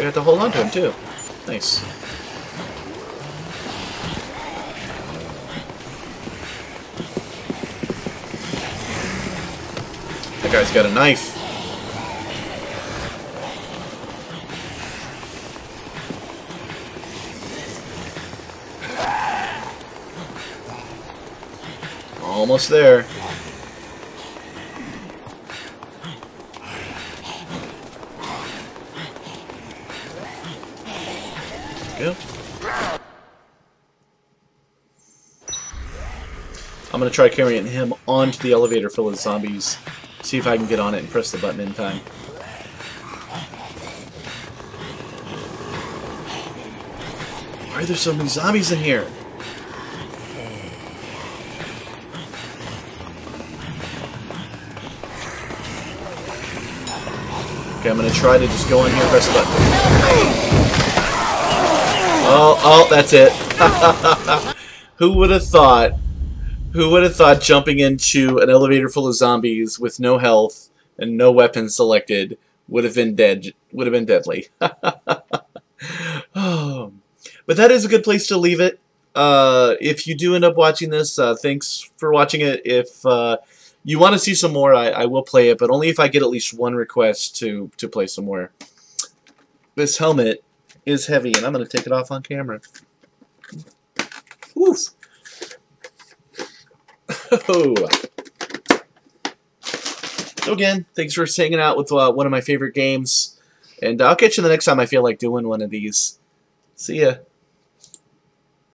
have to hold on to him, too. Nice. That guy's got a knife. Almost there. Go. I'm gonna try carrying him onto the elevator full of zombies. See if I can get on it and press the button in time. Why are there so many zombies in here? Okay, I'm gonna try to just go in here and press the button. Oh, that's it. Who would have thought? Who would have thought jumping into an elevator full of zombies with no health and no weapons selected would have been dead? Would have been deadly. Oh. But that is a good place to leave it. If you do end up watching this, thanks for watching it. If you want to see some more, I will play it, but only if I get at least one request to play some more. This helmet is heavy, and I'm going to take it off on camera. Oof. So again, thanks for hanging out with one of my favorite games, and I'll catch you the next time I feel like doing one of these. See ya.